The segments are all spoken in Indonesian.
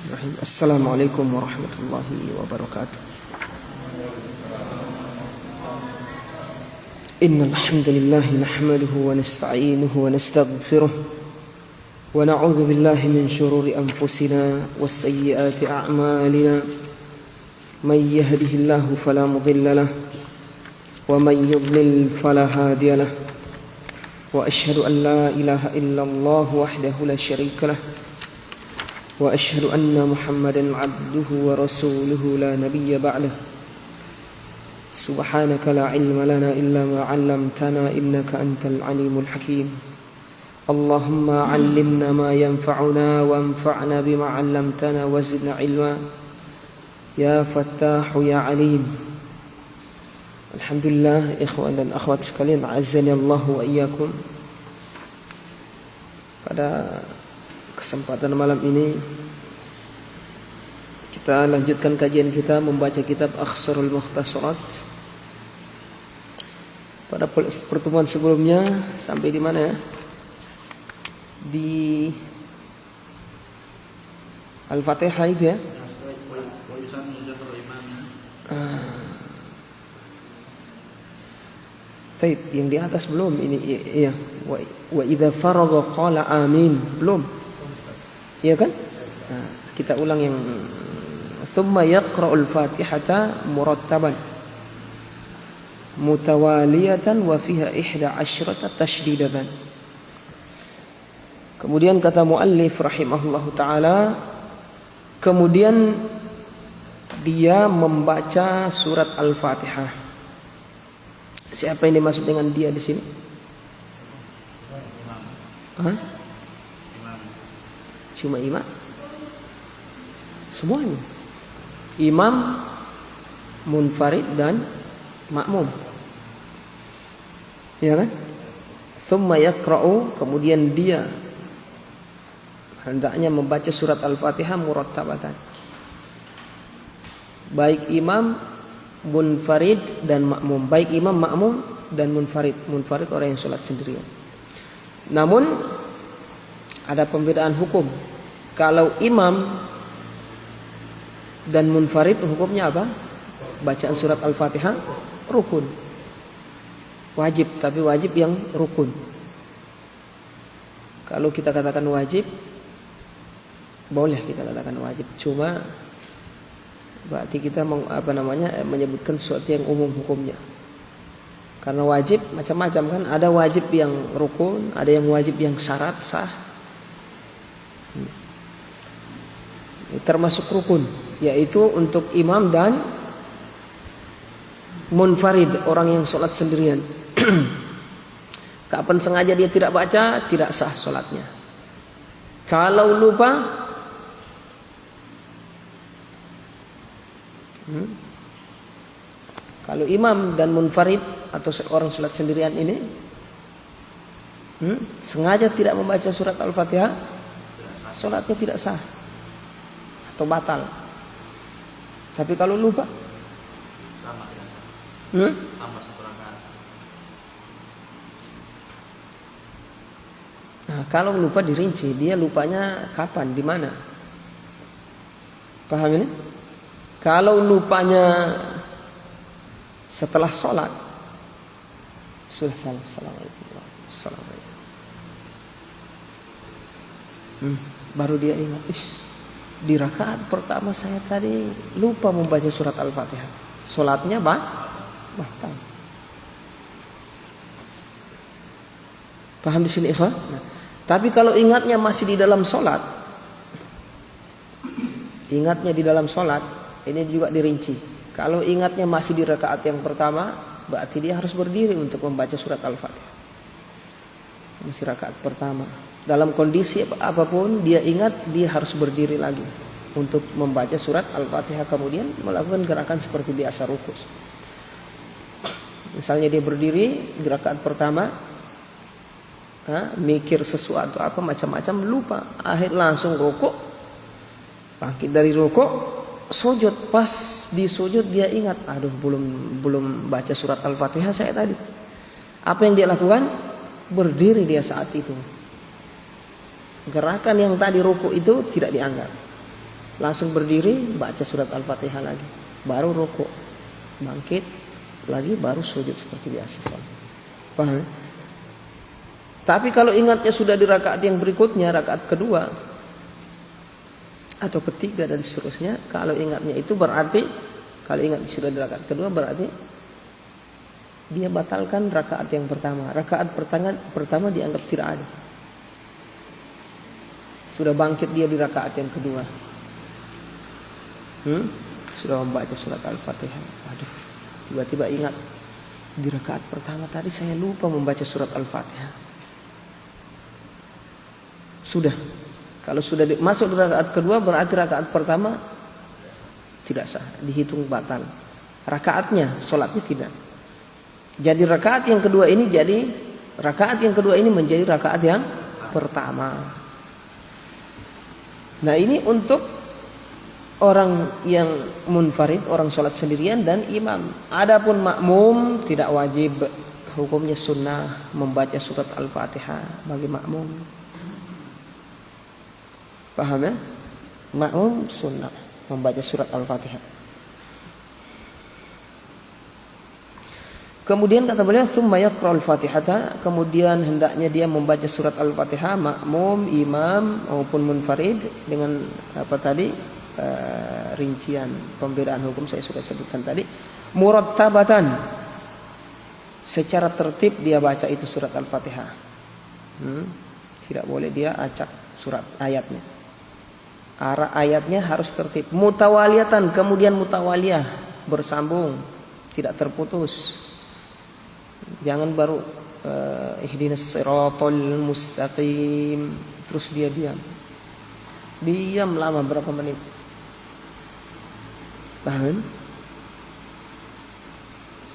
Bismillahirrahmanirrahim. Assalamualaikum warahmatullahi wabarakatuh. Innal hamdalillah nahmaduhu wa nasta'inuhu wa nastaghfiruh wa na'udzu billahi min shururi anfusina was sayyiati a'malina. May yahdihillahu fala mudilla lahu wa may yudlil fala hadiya lahu. Wa asyhadu an la ilaha illallah wahdahu la syarika lahu. Wa asyhadu anna Muhammadan abduhu wa rasuluhu la nabiyya ba'dah. Subhanaka la ilma lana illa ma 'allamtana innaka antal alimul hakim. Allahumma 'allimna ma yanfa'una wanfa'na bima 'allamtana wa zidna ilma. Ya Fattahu ya Alim. Alhamdulillah, ikhwan dan akhwat sekalian, azani Allah wa iyyakum. Pada kesempatan malam ini kita lanjutkan kajian kita membaca kitab Akhsarul Mukhtasarat. Pada pertemuan sebelumnya sampai di mana ya? Di Al-Fatihah itu ya. Taib, yang di atas belum ini iya. Wa idza faragha qala amin, belum. Iya kan? Nah, kita ulang yang thumma yaqra'ul Fatihata murattaban mutawaliyatan wa fiha 11 tasydidatan. Kemudian kata muallif rahimahullahu taala, kemudian dia membaca surat Al-Fatihah. Siapa yang dimaksud dengan dia di sini? Hah? Cuma imam? Semuanya. Imam, munfarid dan makmum. Ya kan? Thumma yaqra'u, kemudian dia hendaknya membaca surat Al-Fatihah murattabatan. Baik imam, munfarid dan makmum. Baik imam, makmum dan munfarid. Munfarid orang yang sholat sendirian. Namun ada pembedaan hukum. Kalau imam dan munfarid hukumnya apa? Bacaan surat Al-Fatihah rukun. Wajib, tapi wajib yang rukun. Kalau kita katakan wajib, boleh kita katakan wajib. Cuma berarti kita menyebutkan sesuatu yang umum hukumnya. Karena wajib macam-macam kan, ada wajib yang rukun, ada yang wajib yang syarat sah. Termasuk rukun, yaitu untuk imam dan munfarid, orang yang sholat sendirian. Kapan sengaja dia tidak baca, tidak sah sholatnya. Kalau lupa, kalau imam dan munfarid atau orang sholat sendirian ini sengaja tidak membaca surat Al-Fatihah, sholatnya tidak sah atau batal. Tapi kalau lupa sama tidak sah. Tambah satu rakaat. Nah, kalau lupa dirinci, dia lupanya kapan, di mana? Paham ini? Kalau lupanya setelah sholat, sudah salam, assalamualaikum. Baru dia ingat, di rakaat pertama saya tadi lupa membaca surat Al-Fatihah. Sholatnya batal. Paham di sini, ikhwan? Nah, tapi kalau ingatnya masih di dalam sholat, ini juga dirinci. Kalau ingatnya masih di rakaat yang pertama, berarti dia harus berdiri untuk membaca surat Al-Fatihah. Masih rakaat pertama. Dalam kondisi apapun dia ingat, dia harus berdiri lagi untuk membaca surat Al-Fatihah, kemudian melakukan gerakan seperti biasa ruku. Misalnya dia berdiri di rakaat pertama, mikir sesuatu apa macam-macam, lupa, akhir langsung ruku, bangkit dari ruku, sujud. Pas di sujud dia ingat, aduh belum baca surat Al-Fatihah saya tadi. Apa yang dia lakukan? Berdiri dia saat itu. Gerakan yang tadi ruku itu tidak dianggap. langsung berdiri baca surat Al-Fatihah lagi, baru rukuk, bangkit lagi, baru sujud seperti biasa sholat. Paham? Tapi kalau ingatnya sudah di rakaat yang berikutnya, rakaat kedua atau ketiga dan seterusnya, kalau ingatnya itu berarti, kalau ingat sudah di rakaat kedua berarti dia batalkan rakaat yang pertama. Rakaat pertama dianggap tidak ada. Sudah bangkit dia di rakaat yang kedua. Sudah membaca surat Al-Fatihah. Aduh, tiba-tiba ingat di rakaat pertama tadi saya lupa membaca surat Al-Fatihah. Sudah. Kalau sudah masuk di rakaat kedua berarti rakaat pertama tidak sah, dihitung batal. Rakaatnya, sholatnya tidak. Jadi rakaat yang kedua ini menjadi rakaat yang pertama. Nah, ini untuk orang yang munfarid, orang sholat sendirian dan imam. Adapun makmum tidak wajib, hukumnya sunnah membaca surat Al-Fatihah bagi makmum. Paham ya? Makmum sunnah membaca surat Al-Fatihah. Kemudian kata beliau, "Tsumma yaqra'ul Fatihata", kemudian hendaknya dia membaca surat Al-Fatihah, makmum, imam maupun munfarid, dengan apa tadi? Rincian pembedaan hukum saya sudah sebutkan tadi. Murattabatan, secara tertib dia baca itu surat Al-Fatihah. Tidak boleh dia acak surat ayatnya. Arah ayatnya harus tertib. Mutawaliyatan, kemudian mutawaliyah, bersambung, tidak terputus. Jangan baru ihdinas siratal mustaqim terus dia diam lama berapa menit. Paham?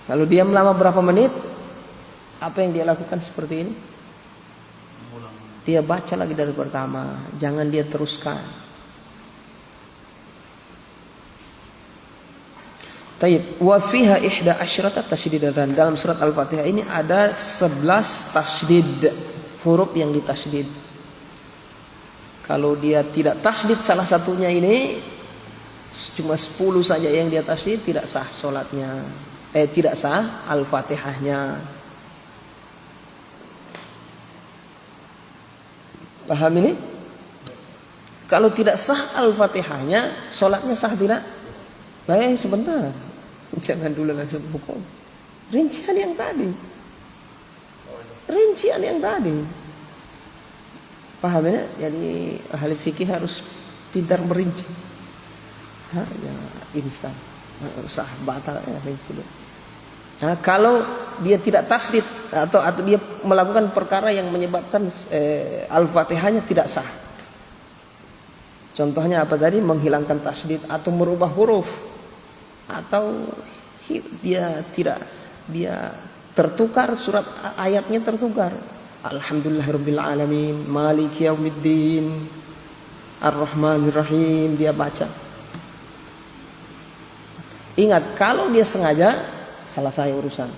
Kalau diam lama berapa menit, apa yang dia lakukan seperti ini? Dia baca lagi dari pertama, jangan dia teruskan. Tayyib, wa fiha 11 tasydidatan. Dalam surat Al-Fatihah ini ada 11 tasydid, huruf yang ditasydid. Kalau dia tidak tasydid salah satunya ini, cuma 10 saja yang dia tasydid, tidak sah salatnya. Tidak sah Al-Fatihahnya. Paham ini? Kalau tidak sah Al-Fatihahnya, salatnya sah tidak? Baik, sebentar. Jangan dulu langsung hukum. Rincian yang tadi. Paham ya? Jadi ahli fikih harus pintar merinci. Ya instan. Sah batal ya rinci. Nah, kalau dia tidak tasdid atau dia melakukan perkara yang menyebabkan Al-Fatihahnya tidak sah. Contohnya apa tadi? Menghilangkan tasdid atau merubah huruf, atau dia tertukar surat ayatnya tertukar. Alhamdulillahirabbil alamin, maliki yaumiddin, arrahmanir rahim, dia baca. Ingat, kalau dia sengaja selesai urusan.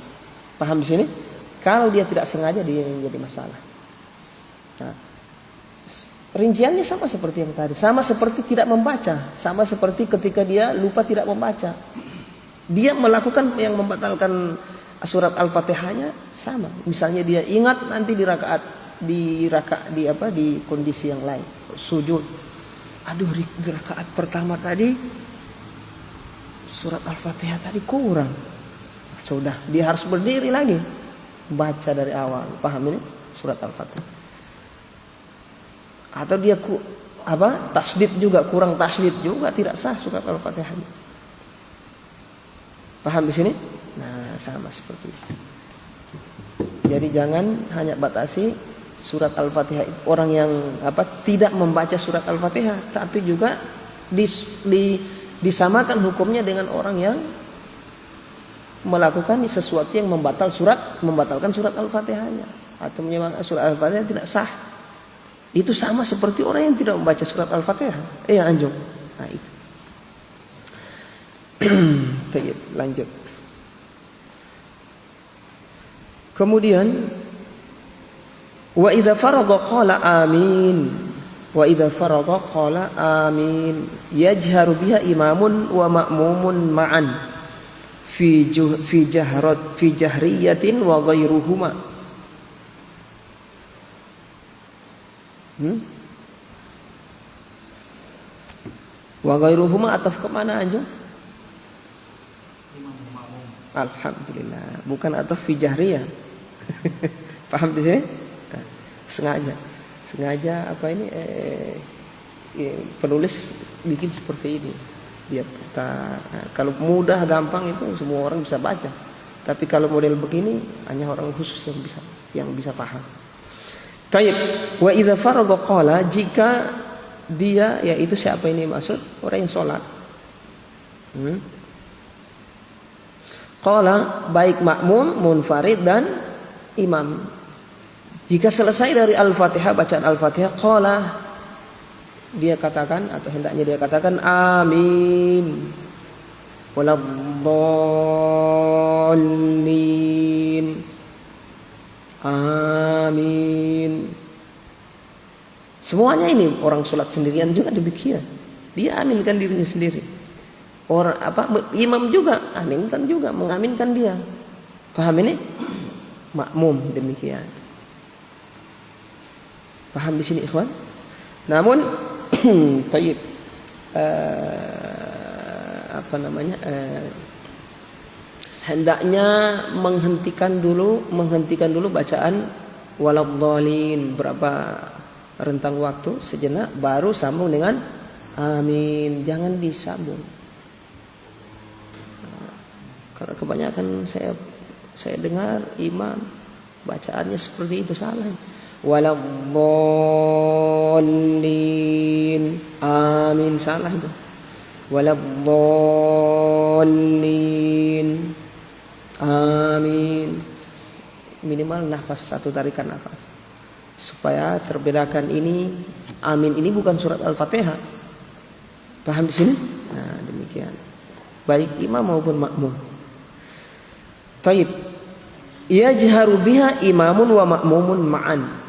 Paham di sini? Kalau dia tidak sengaja dia yang jadi masalah. Nah, rinciannya sama seperti yang tadi, sama seperti tidak membaca, sama seperti ketika dia lupa tidak membaca. Dia melakukan yang membatalkan surat Al-Fatihahnya sama. Misalnya dia ingat nanti di kondisi yang lain, sujud. Aduh, di rakaat pertama tadi surat Al-Fatihah tadi kurang. Sudah, dia harus berdiri lagi, baca dari awal. Paham ini? Surat Al-Fatihah. Atau dia tasdid juga, kurang tasdid juga, tidak sah surat Al-Fatihah. Paham di sini? Nah, sama seperti itu. Jadi jangan hanya batasi surat Al-Fatihah. Orang yang tidak membaca surat Al-Fatihah, tapi juga disamakan hukumnya dengan orang yang melakukan sesuatu yang membatalkan surat Al-Fatihahnya, atau menyebabkan surat Al-Fatihah tidak sah. Itu sama seperti orang yang tidak membaca surat Al-Fatihah. Anjung. Nah, itu. Lanjut. Kemudian wa idza faragha qala amin. Wa idza faragha qala amin. Yajharu biha imamun wa ma'mumun ma'an fi jahriyatin wa ghairuhuma. Wa ghairuhuma ataf ke mana anjung? Alhamdulillah, bukan ataf fi jahriyah. Paham di sini? Sengaja apa ini penulis bikin seperti ini biar kita kalau mudah gampang itu semua orang bisa baca, tapi kalau model begini hanya orang khusus yang bisa paham. Taib. Wa idza faragha qala, jika dia, yaitu siapa ini maksud? Orang yang sholat. Qala, baik makmum, munfarid dan imam. Jika selesai dari Al-Fatihah, bacaan Al-Fatihah, qala, dia katakan atau hendaknya dia katakan amin. Waladdallin. Amin. Semuanya ini orang sholat sendirian juga demikian. Dia aminkan dirinya sendiri. Orang imam juga aminkan juga, mengaminkan dia. Paham ini? Makmum demikian. Paham di sini ikhwan? Namun tayyib hendaknya menghentikan dulu bacaan waladhdallin berapa rentang waktu sejenak, baru sambung dengan amin. Jangan disambung. Karena kebanyakan saya dengar imam bacaannya seperti itu, salah. Waladhdallin, amin, salah itu. Waladhdallin, amin. Minimal nafas, satu tarikan nafas, supaya terbedakan ini. Amin ini bukan surat Al-Fatihah. Paham di sini? Nah, demikian. Baik imam maupun makmum. Taib. Yajharu biha imamun wa makmumun ma'an.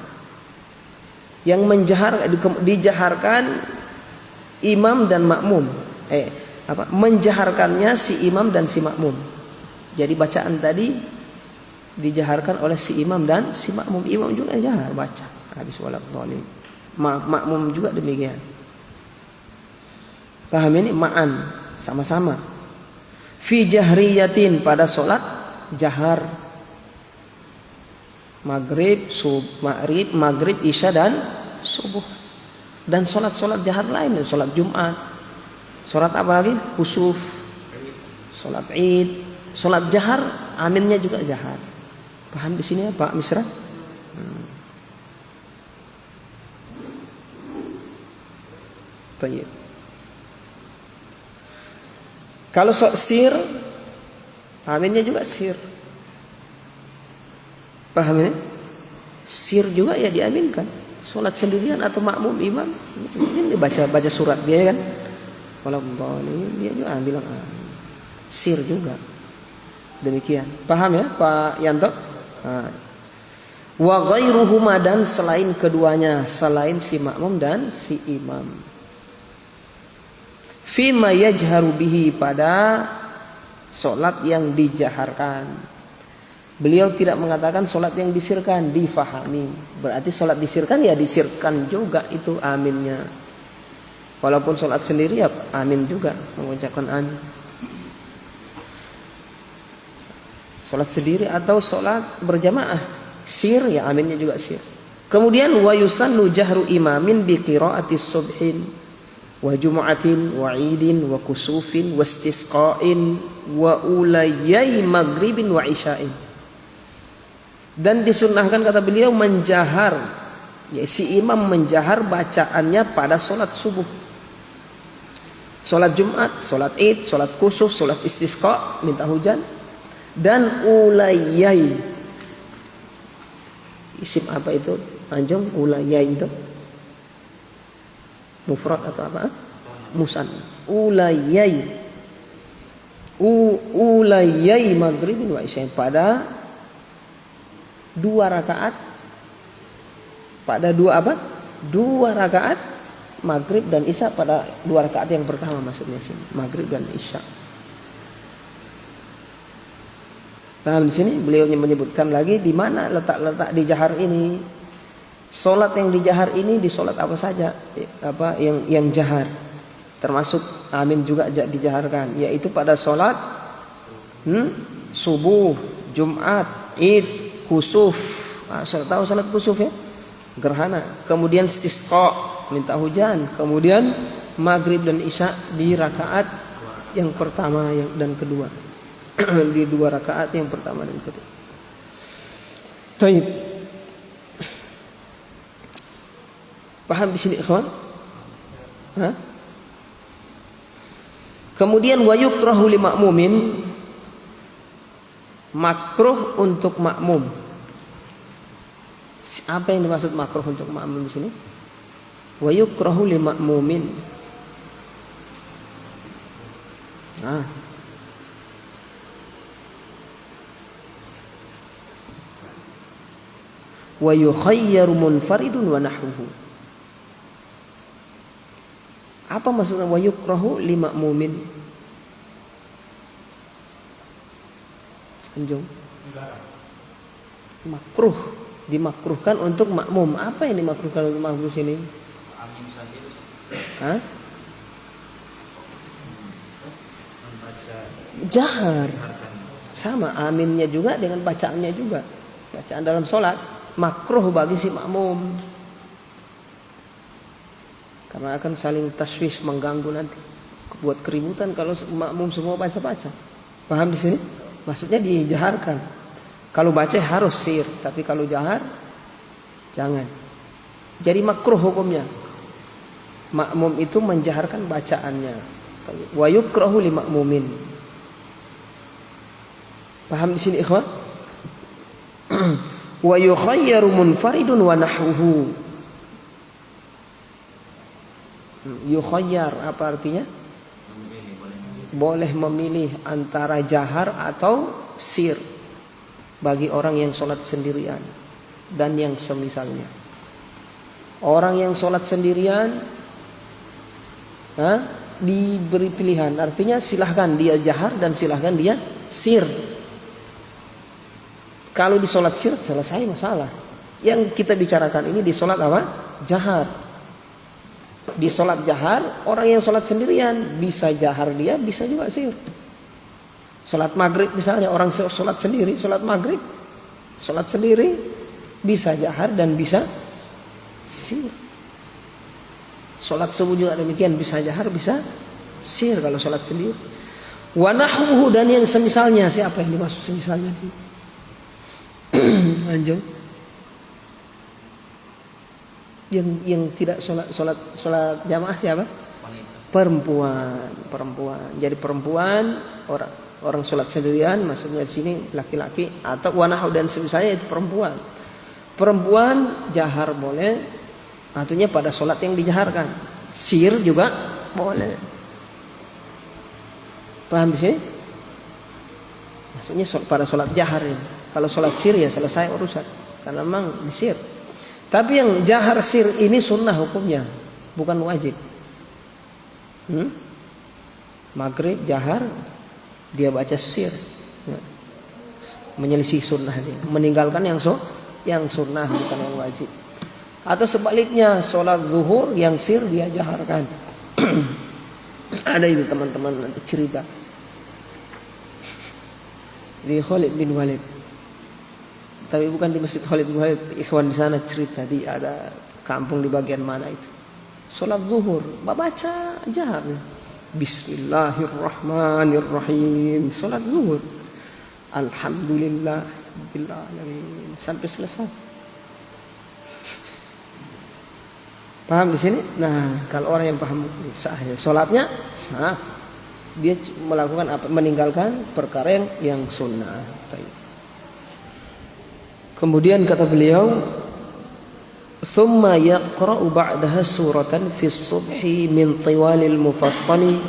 Yang dijaharkan imam dan makmum. Menjaharkannya si imam dan si makmum. Jadi bacaan tadi dijaharkan oleh si imam dan si makmum. Imam juga jahar baca habis waladhdallin. Makmum juga demikian. Paham ini? Ma'an, sama-sama. Fi jahriyatin, pada solat jahar. Maghrib, isya dan subuh. Dan solat jahar lain, solat Jumat. Solat apa lagi? Khusuf. Solat Id. Solat jahar, aminnya juga jahar. Paham di sini ya Pak Misra? Tayyib. Kalau sir, aminnya juga sir. Paham ini? Sir juga ya diaminkan. Solat sendirian atau makmum imam, ini baca surat dia kan. Waladhdallin, dia juga bilang amin. Sir juga. Demikian. Paham ya Pak Yanto? Wa ghairuhuma, dan selain keduanya, selain si makmum dan si imam. Fima yajharu bihi, pada solat yang dijaharkan. Beliau tidak mengatakan solat yang disirkan, difahami. Berarti solat disirkan ya disirkan juga itu aminnya. Walaupun solat sendiri ya amin juga, mengucapkan amin. Solat sendiri atau solat berjamaah, sir ya aminnya juga sir. Kemudian wa yusannu jahru imamin bi qiraatis subhin wa jumu'atin wa idin wa kusufin wa istisqa'in wa ulayai maghribin wa isya'in. Dan disunnahkan, kata beliau, menjahar, ya, si imam menjahar bacaannya pada solat subuh, solat Jumat, solat Id, solat kusuf, solat istisqa, minta hujan, dan ulayai. Isim apa itu anjung? Ulayai itu mufrad atau apa? Musan. Ulayai. Ulayai maghribin wa isya, pada 2 rakaat. Pada 2 apa? 2 rakaat maghrib dan isya pada 2 rakaat yang pertama, maksudnya sini maghrib dan isya. Paham di sini? Beliau menyebutkan lagi di mana letak-letak di jahar ini. Solat yang di jahar ini di solat apa saja, apa yang jahar, termasuk amin juga dijaharkan, yaitu pada solat subuh, Jumat, Id, kusuf. Tahu salat kusuf ya? Gerhana. Kemudian istisqa, minta hujan. Kemudian maghrib dan isya di rakaat yang pertama dan kedua. Di 2 rakaat yang pertama dan kedua. Baik. Paham di sini, ikhwan? Kemudian wa yukrahu li ma'mumin, makruh untuk makmum. Apa yang dimaksud makruh untuk makmum di sini? Wa yukrahu li ma'mumin. Wa yukhayyaru munfaridun wa nahwuhu. Apa maksudnya wa yukrahu li ma'mumin? Anjung. Makruh, dimakruhkan untuk makmum. Apa yang dimakruhkan untuk makmum sini? Amin sendiri. Jahar. Sama aminnya juga dengan bacaannya juga. Bacaan dalam sholat makruh bagi si makmum. Karena akan saling taswis, mengganggu nanti, buat keributan kalau makmum semua baca-baca. Paham di sini? Maksudnya dijaharkan. Kalau baca harus sir, tapi kalau jahar jangan. Jadi makruh hukumnya. Makmum itu menjaharkan bacaannya. Wa yukrahu li ma'mumin. Paham di sini, ikhwan? Wa yukhayyaru munfaridun wa nahwuhu. Yukhayyar apa artinya? Boleh memilih antara jahar atau sir bagi orang yang sholat sendirian dan yang semisalnya. Orang yang sholat sendirian diberi pilihan, artinya silahkan dia jahar dan silahkan dia sir. Kalau di sholat sir selesai masalah. Yang kita bicarakan ini di sholat apa? Jahar. Di sholat jahar, orang yang sholat sendirian bisa jahar dia, bisa juga sir. Sholat maghrib misalnya, orang sholat sendiri, sholat maghrib, sholat sendiri bisa jahar dan bisa sir. Sholat subuh juga demikian, bisa jahar, bisa sir kalau sholat sendiri. Wa nahwuhu, dan yang semisalnya. Siapa yang dimaksud semisalnya sih? Anjung. Yang tidak sholat jamaah siapa? Perempuan. Jadi perempuan, orang sholat sendirian, maksudnya di sini laki-laki, atau wanahu dan semisalnya itu perempuan. Perempuan jahar boleh, artinya pada sholat yang dijaharkan. Sir juga boleh. Paham di sini? Maksudnya pada sholat jahar ini. Kalau sholat sir ya selesai urusan, karena memang disir. Tapi yang jahar sir ini sunnah hukumnya, bukan wajib. Maghrib jahar, dia baca sir, menyelisih sunnah dia, meninggalkan yang sunnah bukan yang wajib. Atau sebaliknya, sholat zuhur yang sir dia jaharkan. Ada itu teman-teman nanti cerita di Khalid bin Walid. Tapi bukan di Masjid Khalid bin Walid, ikhwan di sana cerita di ada kampung di bagian mana itu. Salat zuhur, baca jahar. Bismillahirrahmanirrahim. Salat zuhur. Alhamdulillah rabbil alamin sampai selesai. Paham di sini? Nah, kalau orang yang paham sah, salatnya sah. Dia melakukan apa? Meninggalkan perkara yang sunnah. Kemudian kata beliau, "Tsumma yaqra'u ba'daha suratan fi as-subhi min tiwalil mufassali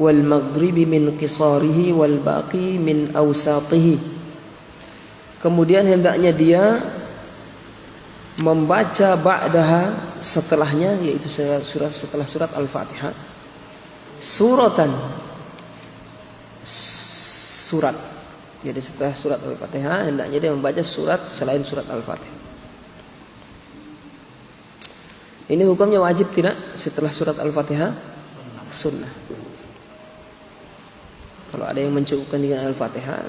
wal maghribi min qisarihi wal baqi min awsatihi." Kemudian hendaknya dia membaca ba'daha setelahnya, yaitu setelah surat Al-Fatihah, suratan, surat. Jadi setelah surat Al-Fatihah hendaknya dia membaca surat selain surat Al-Fatihah. Ini hukumnya wajib tidak setelah surat Al-Fatihah? Sunnah. Kalau ada yang mencukupkan dengan Al-Fatihah,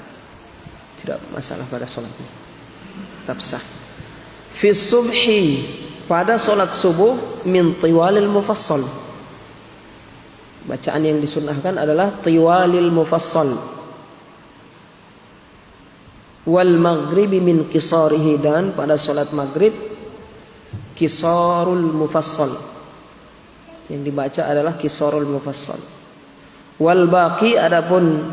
tidak masalah pada sholatnya, tetap sah. Fi subhi, pada sholat subuh, min tiwalil mufassal. Bacaan yang disunnahkan adalah tiwalil mufassal. Wal maghribi min qisarihi, dan pada sholat maghrib qisarul mufassal. Yang dibaca adalah qisarul mufassal. Wal baqi, adapun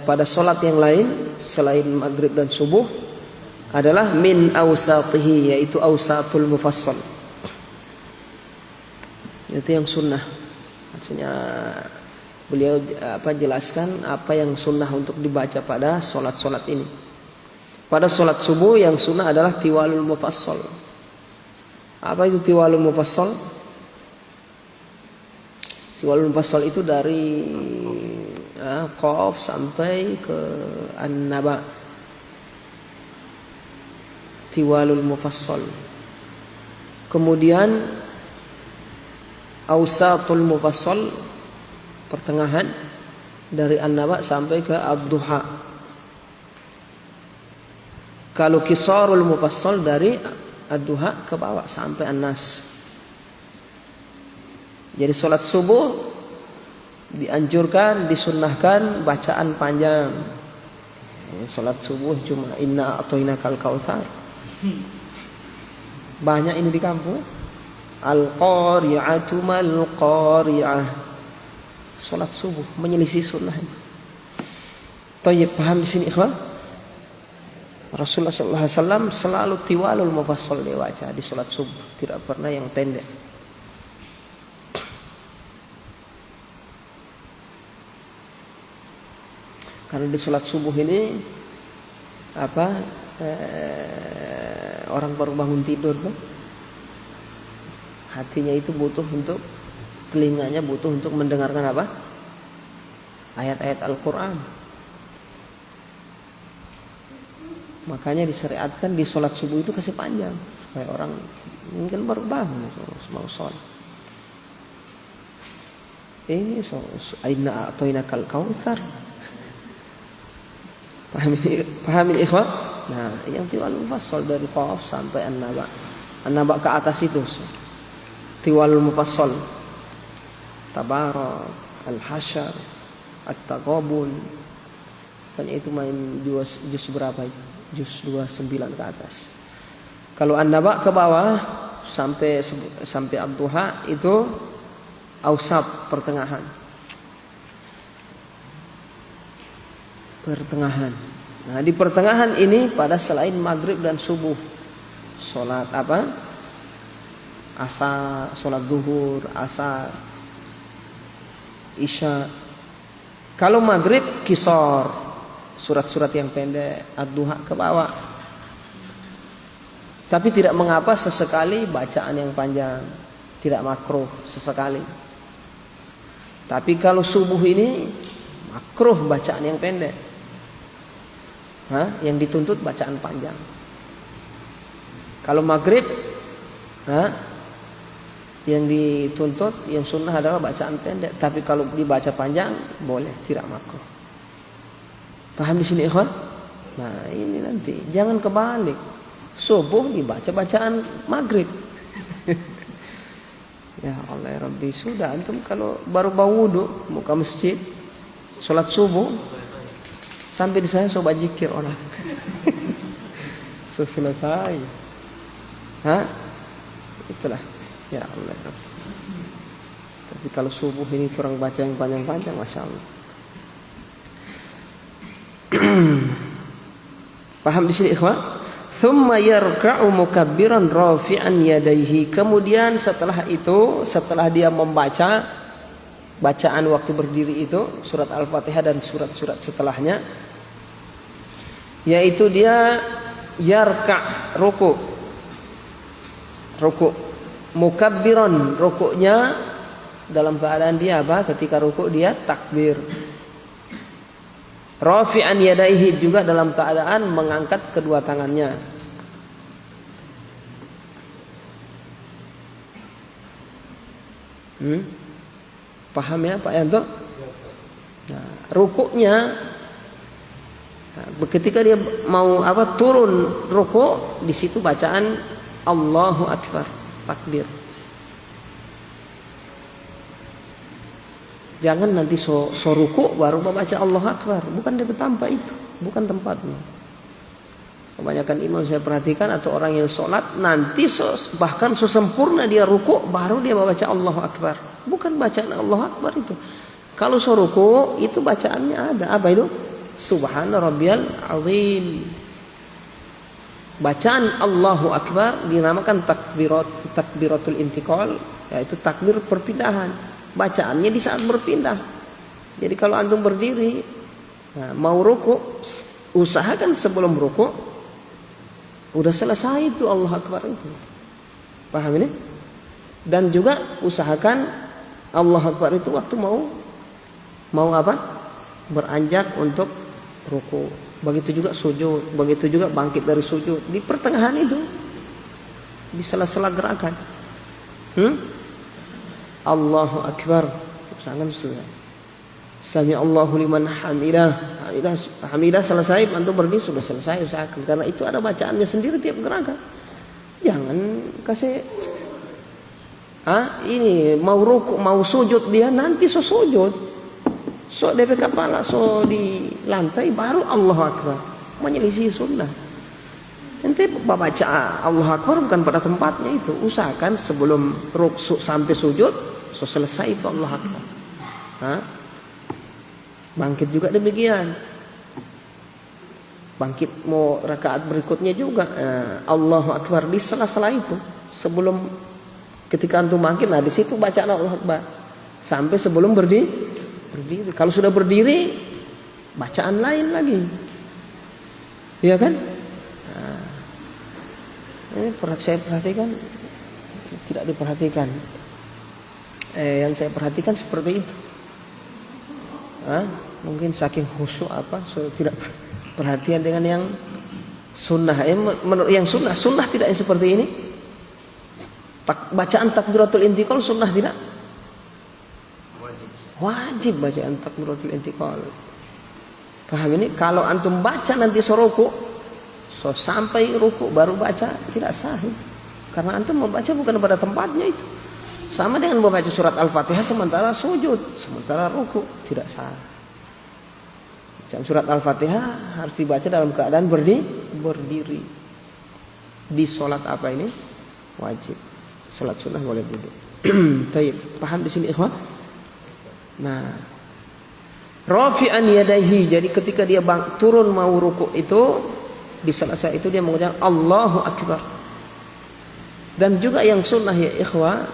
pada sholat yang lain selain maghrib dan subuh adalah min awsatihi, yaitu awsatul mufassal. Itu yang sunnah. Maksudnya beliau jelaskan apa yang sunnah untuk dibaca pada sholat-sholat ini. Pada sholat subuh yang sunnah adalah tiwalul mufassal. Apa itu tiwalul mufassal? Tiwalul mufassal itu dari Qaf sampai ke An-Naba. Tiwalul mufassal. Kemudian awsatul mufassal, pertengahan dari An-Naba sampai ke Ad-Duha. Kalau qisarul mufassal dari Ad-Duha ke bawah sampai An-Nas. Jadi sholat subuh dianjurkan, disunnahkan bacaan panjang. Sholat subuh cuma inna a'tainakal kautsar. Banyak ini di kampung. Al-qari'atu mal qari'ah. Sholat subuh menyelisih sunnah. Thayyib, paham di sini ikhwan? Rasulullah sallallahu alaihi wasallam selalu tiwalul mufassal dibaca di sholat subuh, tidak pernah yang pendek. Karena di sholat subuh ini orang baru bangun tidur tuh, hatinya itu butuh untuk, telinganya butuh untuk mendengarkan apa? Ayat-ayat Al-Quran. Makanya disyariatkan di sholat subuh itu kasih panjang supaya orang mungkin baru bangun mau sholat. Ini inna a'tainakal kautsar. Pahami ikhwan? Nah, yang tiwalul mufassal dari Qaf sampai An-Naba. An-Naba ke atas itu tiwalul mufassal. Tabarak, Al-Hasyr, At-Taghabun. Kan itu main juz berapa itu? Juz 29 ke atas. Kalau An-Naba ke bawah sampai Ad-Duha itu awsat, pertengahan. Nah, di pertengahan ini pada selain maghrib dan subuh, sholat asar, sholat zuhur, asar, isya. Kalau maghrib qisar, surat-surat yang pendek, Ad-Duha ke bawah. Tapi tidak mengapa sesekali bacaan yang panjang, tidak makruh sesekali. Tapi kalau subuh ini makruh bacaan yang pendek. Yang dituntut bacaan panjang. Kalau maghrib, yang dituntut, yang sunnah adalah bacaan pendek. Tapi kalau dibaca panjang boleh, tidak makruh. Paham di sini ikhwan? Nah, ini nanti jangan kebalik. Subuh dibaca bacaan maghrib. Ya Allah ya Rabbi, sudah antum kalau baru wudu mau ke masjid, sholat subuh, sampai di sana sobat zikir orang. Selesai. Itulah. Ya Allah. Tapi kalau subuh ini kurang baca yang panjang-panjang, masya Allah. Paham di sini ikhwan? Thumma yarka'u mukabbiran rafi'an yadayhi. Kemudian setelah itu, setelah dia membaca bacaan waktu berdiri itu, surat Al-Fatihah dan surat-surat setelahnya, yaitu dia yarka', ruku. Mukabbiran, rukuknya dalam keadaan dia apa? Ketika rukuk dia takbir. Rafi'an yadaihi, juga dalam keadaan mengangkat kedua tangannya. Paham ya Pak Yanto? Nah, rukuknya, ketika dia mau turun rukuk, di situ bacaan Allahu Akbar, takbir. Jangan nanti so rukuk baru baca Allahu Akbar, bukan dari tempat itu, bukan tempatnya. Kebanyakan imam saya perhatikan atau orang yang sholat nanti bahkan sempurna dia rukuk baru dia baca Allahu Akbar. Bukan bacaan Allahu Akbar itu. Kalau rukuk itu bacaannya ada apa itu? Subhana rabbiyal azim. Bacaan Allahu Akbar dinamakan takbiratul intiqal, yaitu takbir perpindahan. Bacaannya di saat berpindah. Jadi kalau antum berdiri, mau rukuk, usahakan sebelum rukuk udah selesai itu Allah Akbar itu. Paham ini? Dan juga usahakan Allah Akbar itu waktu mau beranjak untuk ruku. Begitu juga sujud, begitu juga bangkit dari sujud. Di pertengahan itu, di sela-sela gerakan. Allahu Akbar. Sangat sudah. Sami Allahu liman hamidah. Hamidah selesai, antum berdiri sudah selesai, usahakan. Karena itu ada bacaannya sendiri tiap gerakan. Jangan kasih ini mau rukuk, mau sujud dia nanti sujud. DP kepala di lantai baru Allahu Akbar. Menyelisih sunnah. Nanti baca Allahu Akbar bukan pada tempatnya itu. Usahakan sebelum rukuk sampai sujud, selesai itu Allahu Akbar. Bangkit juga demikian. Bangkit mau rakaat berikutnya juga Allahu Akbar di sela-sela itu. Sebelum ketika antum bangkit, di situ bacaan Allahu Akbar sampai sebelum berdiri. Kalau sudah berdiri, bacaan lain lagi. Iya kan? Ini saya perhatikan tidak diperhatikan. Yang saya perhatikan seperti itu. Mungkin saking khusyuk tidak perhatian dengan yang sunnah. Menurut yang sunnah tidak yang seperti ini. Bacaan takbiratul intiqal sunnah tidak? Wajib bacaan takbiratul intiqal. Paham ini? Kalau antum baca nanti ruku, sampai ruku baru baca tidak sahih. Karena antum membaca bukan pada tempatnya itu. Sama dengan membaca surat Al-Fatihah sementara sujud, sementara ruku, tidak sah. Bacaan surat Al-Fatihah harus dibaca dalam keadaan berdiri. Di sholat apa ini? Wajib. Sholat sunnah boleh duduk. Taib. Paham di sini ikhwan? Nah, rafi'an yadaihi. Jadi ketika dia turun mau ruku itu, di selesai itu dia mengucapkan Allahu Akbar. Dan juga yang sunnah ya ikhwah,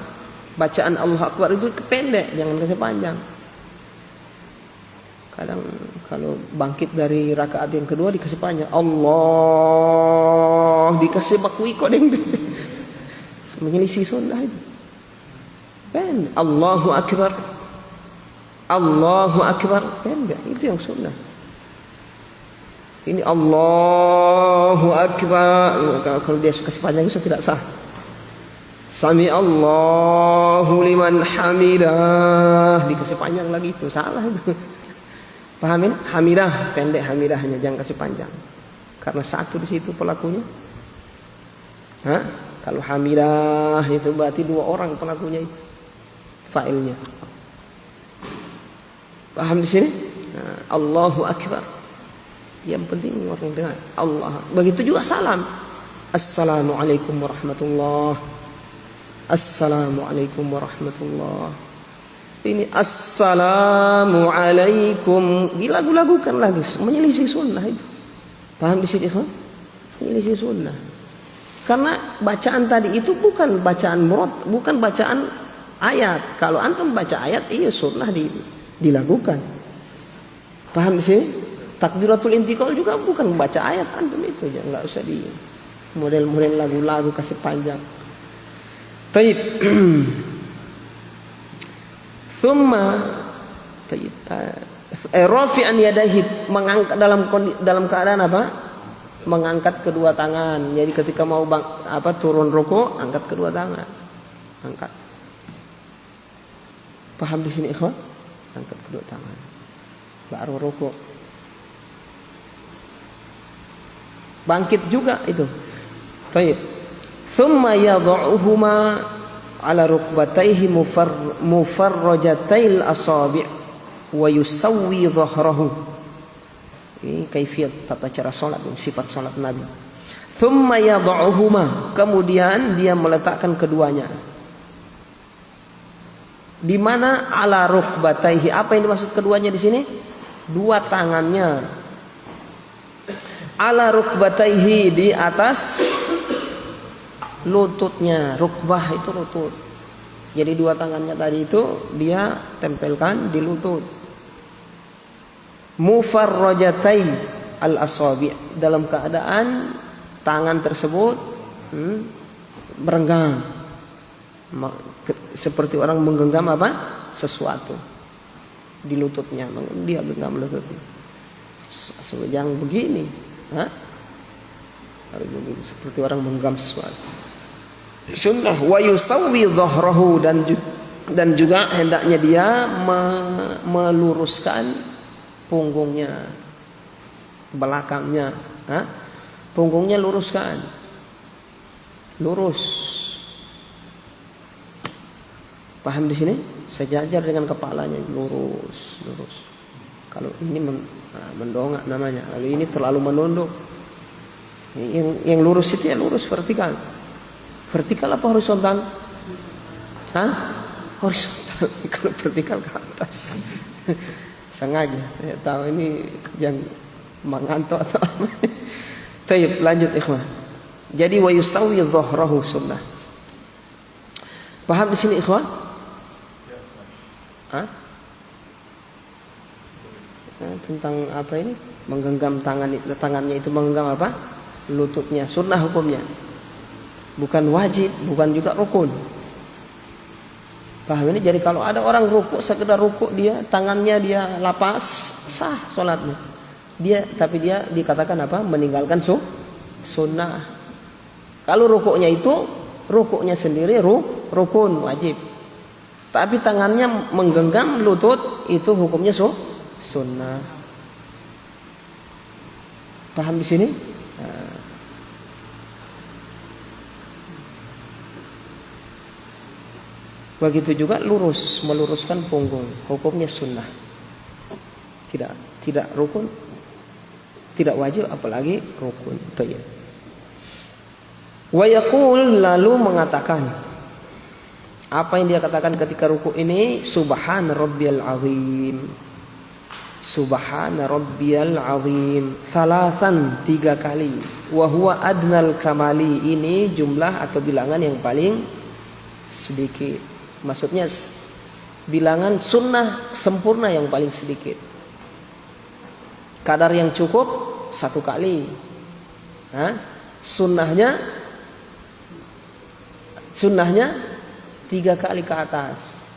bacaan Allahu Akbar itu pendek, jangan kasih panjang. Kadang kalau bangkit dari rakaat yang kedua dikasih panjang, Allah dikasih bakui kodeng, menyelisih sunnah itu. Pendek, Allahu Akbar, Allahu Akbar, pendek, itu yang sunnah. Ini Allahu Akbar, kalau dia kasih panjang itu tidak sah. Sami Allahu liman hamidah, dikasih panjang lagi itu salah itu. Pahamin? Hamidah pendek, hamidahnya jangan kasih panjang. Karena satu di situ pelakunya. Kalau hamidah itu berarti dua orang pelakunya itu, failnya. Paham di sini? Allahu Akbar. Yang penting orang dengar Allah. Begitu juga salam. Assalamualaikum warahmatullahi. Assalamualaikum warahmatullah. Ini assalamualaikum dilagu-lagukan lagi, menyelisih sunnah itu. Paham di sini kan? Menyelisih sunnah. Karena bacaan tadi itu bukan bacaan murad, bukan bacaan ayat. Kalau antum baca ayat, iya sunnah dilakukan. Paham di sini? Takbiratul intiqal juga bukan baca ayat antum itu, ya nggak usah di model-model lagu-lagu kasih panjang. Taib. Thumma taib. Rafi'an yadayhi, mengangkat dalam keadaan apa? Mengangkat kedua tangan. Jadi ketika mau turun rukuk, angkat kedua tangan. Angkat. Paham di sini ikhwan? Angkat kedua tangan. Baru rukuk. Bangkit juga itu. Taib. Thumma yad'uhuma ala rukbatayhi mufarrajatayil asabi' wa yusawwi dhahrahu. Ini kaifiyat tata cara salat, sifat salat Nabi. Thumma yad'uhuma, kemudian dia meletakkan keduanya. Di mana ala rukbatayhi? Apa yang dimaksud keduanya di sini? Dua tangannya. Ala rukbatayhi, di atas lututnya. Rukbah itu lutut. Jadi dua tangannya tadi itu dia tempelkan di lutut. Mufarrajatai al-asabi', dalam keadaan tangan tersebut merenggang, seperti orang menggenggam apa? Sesuatu di lututnya. Dia genggam lututnya. Yang begini, seperti orang menggenggam sesuatu. Sunnah. Wa yusawwi dhahrahu, dan juga hendaknya dia meluruskan punggungnya, belakangnya, punggungnya luruskan, lurus. Paham di sini? Sejajar dengan kepalanya, lurus. Kalau ini mendongak namanya, kalau ini terlalu menunduk. Yang lurus itu ya lurus vertikal. Vertikal apa horizontal? Horizontal. Kalau vertikal ke atas. Sengaja saya tahu ini yang mengantuk atau apa. Baik, lanjut ikhwan. Jadi wa yusawwi dhahrahu sunnah. Paham di sini ikhwan? Tentang apa ini? Menggenggam tangannya itu menggenggam apa? Lututnya. Sunnah hukumnya. Bukan wajib, bukan juga rukun. Paham ini? Jadi kalau ada orang rukuk, sekedar rukuk dia tangannya dia lapas, sah sholatnya. Tapi dia dikatakan apa? Meninggalkan sunnah. Kalau rukuknya itu, rukuknya sendiri rukun wajib. Tapi tangannya menggenggam lutut, itu hukumnya sunnah. Paham di sini? Begitu juga meluruskan punggung, hukumnya sunnah. Tidak rukun, tidak wajib, apalagi rukun. Wa yaqul, lalu mengatakan, apa yang dia katakan ketika ruku ini? Subhana rabbiyal azim. Subhana rabbiyal azim. Thalathan, 3 kali. Wa huwa adnal kamali, ini jumlah atau bilangan yang paling sedikit. Maksudnya bilangan sunnah sempurna yang paling sedikit. Kadar yang cukup 1 kali. Sunnahnya 3 kali ke atas.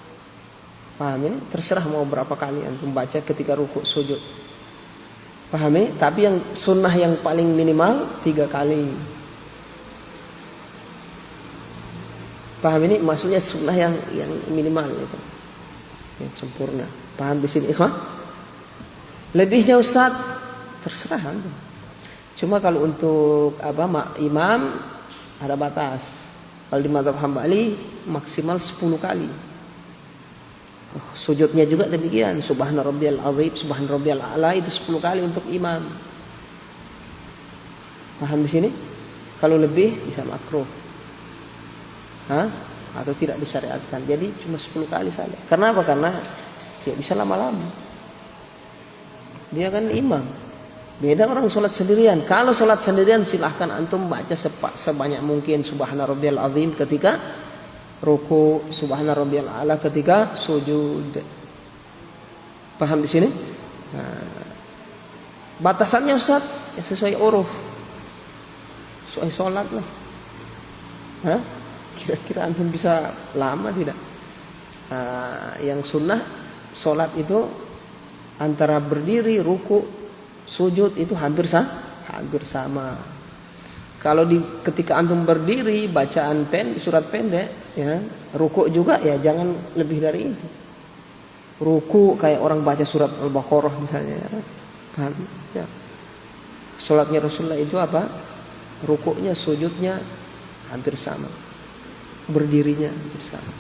Paham ini? Terserah mau berapa kali antum baca ketika rukuk sujud. Paham ini? Tapi yang sunnah yang paling minimal 3 kali. Paham ini? Maksudnya sunnah yang minimal itu, yang sempurna. Paham di sini ikhwan? Lebihnya Ustaz, terserah antum. Cuma kalau untuk imam ada batas. Kalau di mazhab Hambali maksimal 10 kali. Sujudnya juga demikian. Subhana rabbiyal azim, subhana rabbiyal a'la, itu 10 kali untuk imam. Paham di sini? Kalau lebih bisa makruh. Atau tidak disyariatkan. Jadi cuma 10 kali saja. Karena apa? Karena tidak bisa lama-lama. Dia kan imam. Beda orang sholat sendirian. Kalau sholat sendirian silahkan antum baca sebanyak mungkin subhana rabbiyal azim ketika ruku, subhana rabbiyal a'la ketika sujud. Paham di sini? Batasannya Ustaz ya sesuai uruf, sesuai sholat lah. Kira-kira antum bisa lama tidak? Yang sunnah sholat itu antara berdiri, ruku, sujud itu hampir sama. Kalau ketika antum berdiri bacaan surat pendek, ya, ruku juga ya jangan lebih dari itu. Ruku kayak orang baca surat Al-Baqarah misalnya, paham? Ya. Sholatnya Rasulullah itu apa? Rukuknya, sujudnya hampir sama, berdirinya hampir sama.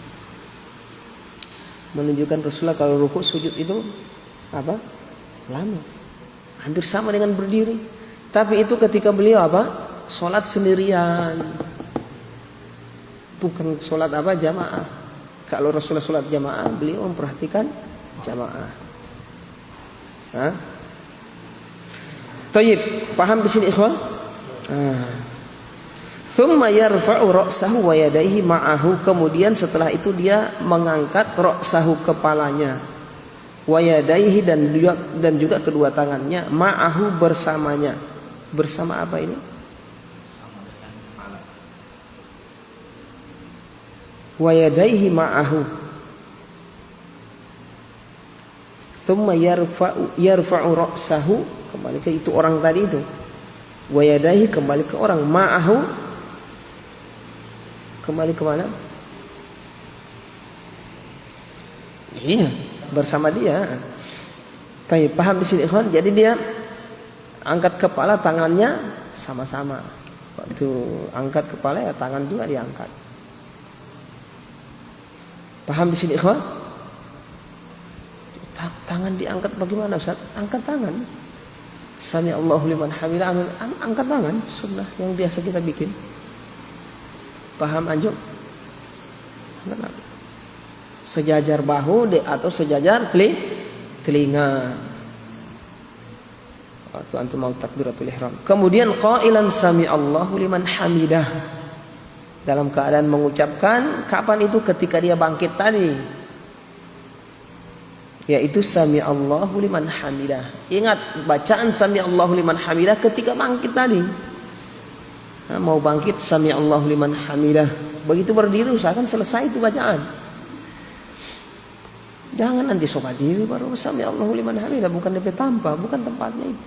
Menunjukkan Rasulullah kalau ruku sujud itu apa? Lama, hampir sama dengan berdiri. Tapi itu ketika beliau apa? Sholat sendirian, bukan sholat apa? Jamaah. Kalau Rasulullah sholat jamaah, beliau memperhatikan jamaah. Tayyib, paham di sini ikhwan? Thumma yarfa'u ra'sahu wa yadayhi ma'ahu. Kemudian setelah itu dia mengangkat ra'sahu, kepalanya, wa yadayhi, dan juga kedua tangannya, ma'ahu, bersamanya. Bersama apa ini? Wa yadayhi ma'ahu. Thumma yarfa'u ra'sahu, kembali ke itu orang tadi itu. Wa yadayhi, kembali ke orang. Ma'ahu, kembali ke mana? Iya, bersama dia. Baik, paham di sini ikhwan? Jadi dia angkat kepala, tangannya sama-sama. Waktu angkat kepala ya tangan juga diangkat. Paham di sini ikhwan? Tangan diangkat bagaimana Ustaz? Angkat tangan. Sami Allahu liman hamidah, angkat tangan, sunnah yang biasa kita bikin. Paham anjum? Sejajar bahu atau sejajar telinga. Waktu antum mau takbiratul ihram. Kemudian qailan sami Allahu liman hamidah. Dalam keadaan mengucapkan, kapan itu? Ketika dia bangkit tadi, yaitu sami Allahu liman hamidah. Ingat bacaan sami Allahu liman hamidah ketika bangkit tadi. Mau bangkit sami Allahu liman hamidah. Begitu berdiri usahakan selesai itu bacaan. Jangan nanti sobat diri baru sami Allahu liman hamidah, bukan DP tanpa, bukan tempatnya itu.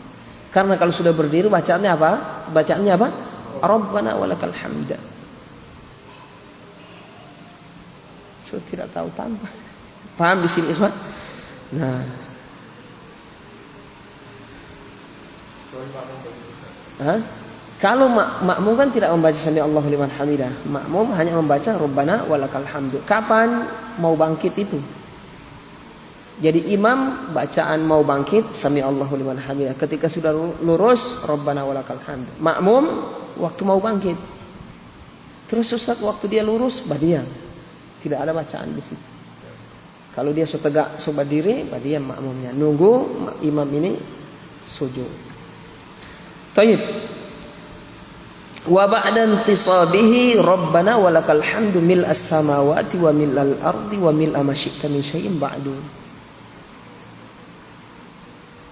Karena kalau sudah berdiri bacaannya apa? Bacaannya apa? Rabbana walakal hamd. So tidak tahu tanpa. Paham di sini ikhwan? Nah. Kalau makmum kan tidak membaca sami Allahu liman hamidah. Makmum hanya membaca Rabbana walakal hamdu. Kapan mau bangkit itu? Jadi imam bacaan mau bangkit sami Allahu liman hamidah. Ketika sudah lurus Rabbana walakal hamdu. Makmum waktu mau bangkit. Terus Ustaz waktu dia lurus badiam. Tidak ada bacaan di situ. Kalau dia tegak berdiri badiam makmumnya. Nunggu imam ini sujud. Tayyib. Wa ba'da intisabihi Rabbana walakal hamdu mil'as samawati wa mil'al ardi wa mil'a ma syi'ta min syai'in ba'du.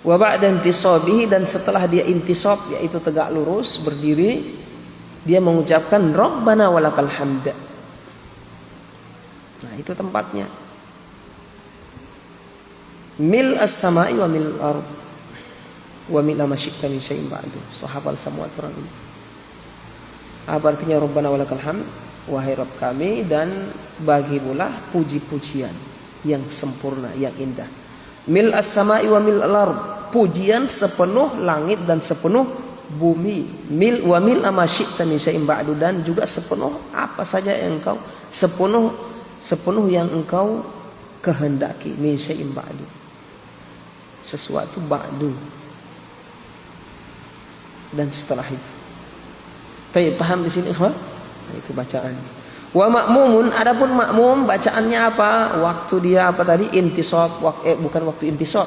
Wa ba'da intisabihi, dan setelah dia intisab yaitu tegak lurus berdiri, dia mengucapkan Rabbana walakal hamd. Nah, itu tempatnya. Mil'as samai wa mil'al ardi wa mil'a ma syi'ta min syai'in ba'du. Sahabat semua orang ini. Apa artinya Rabbana walakal hamd? Wahai Rabb kami, dan bagimulah puji-pujian yang sempurna, yang indah. Mil as-sama'i wa mil al-ard, pujian sepenuh langit dan sepenuh bumi. Mil wa mil ma syi'ta min syai'in ba'du, dan juga sepenuh apa saja yang engkau sepenuh yang engkau kehendaki. Min syai'in ba'du, sesuatu ba'du, dan setelah itu. Baik, paham di sini ikhwan? Nah, itu bacaan. Wa ma'mumun, adapun makmum bacaannya apa? Waktu dia apa tadi? Intisab, bukan waktu intisab.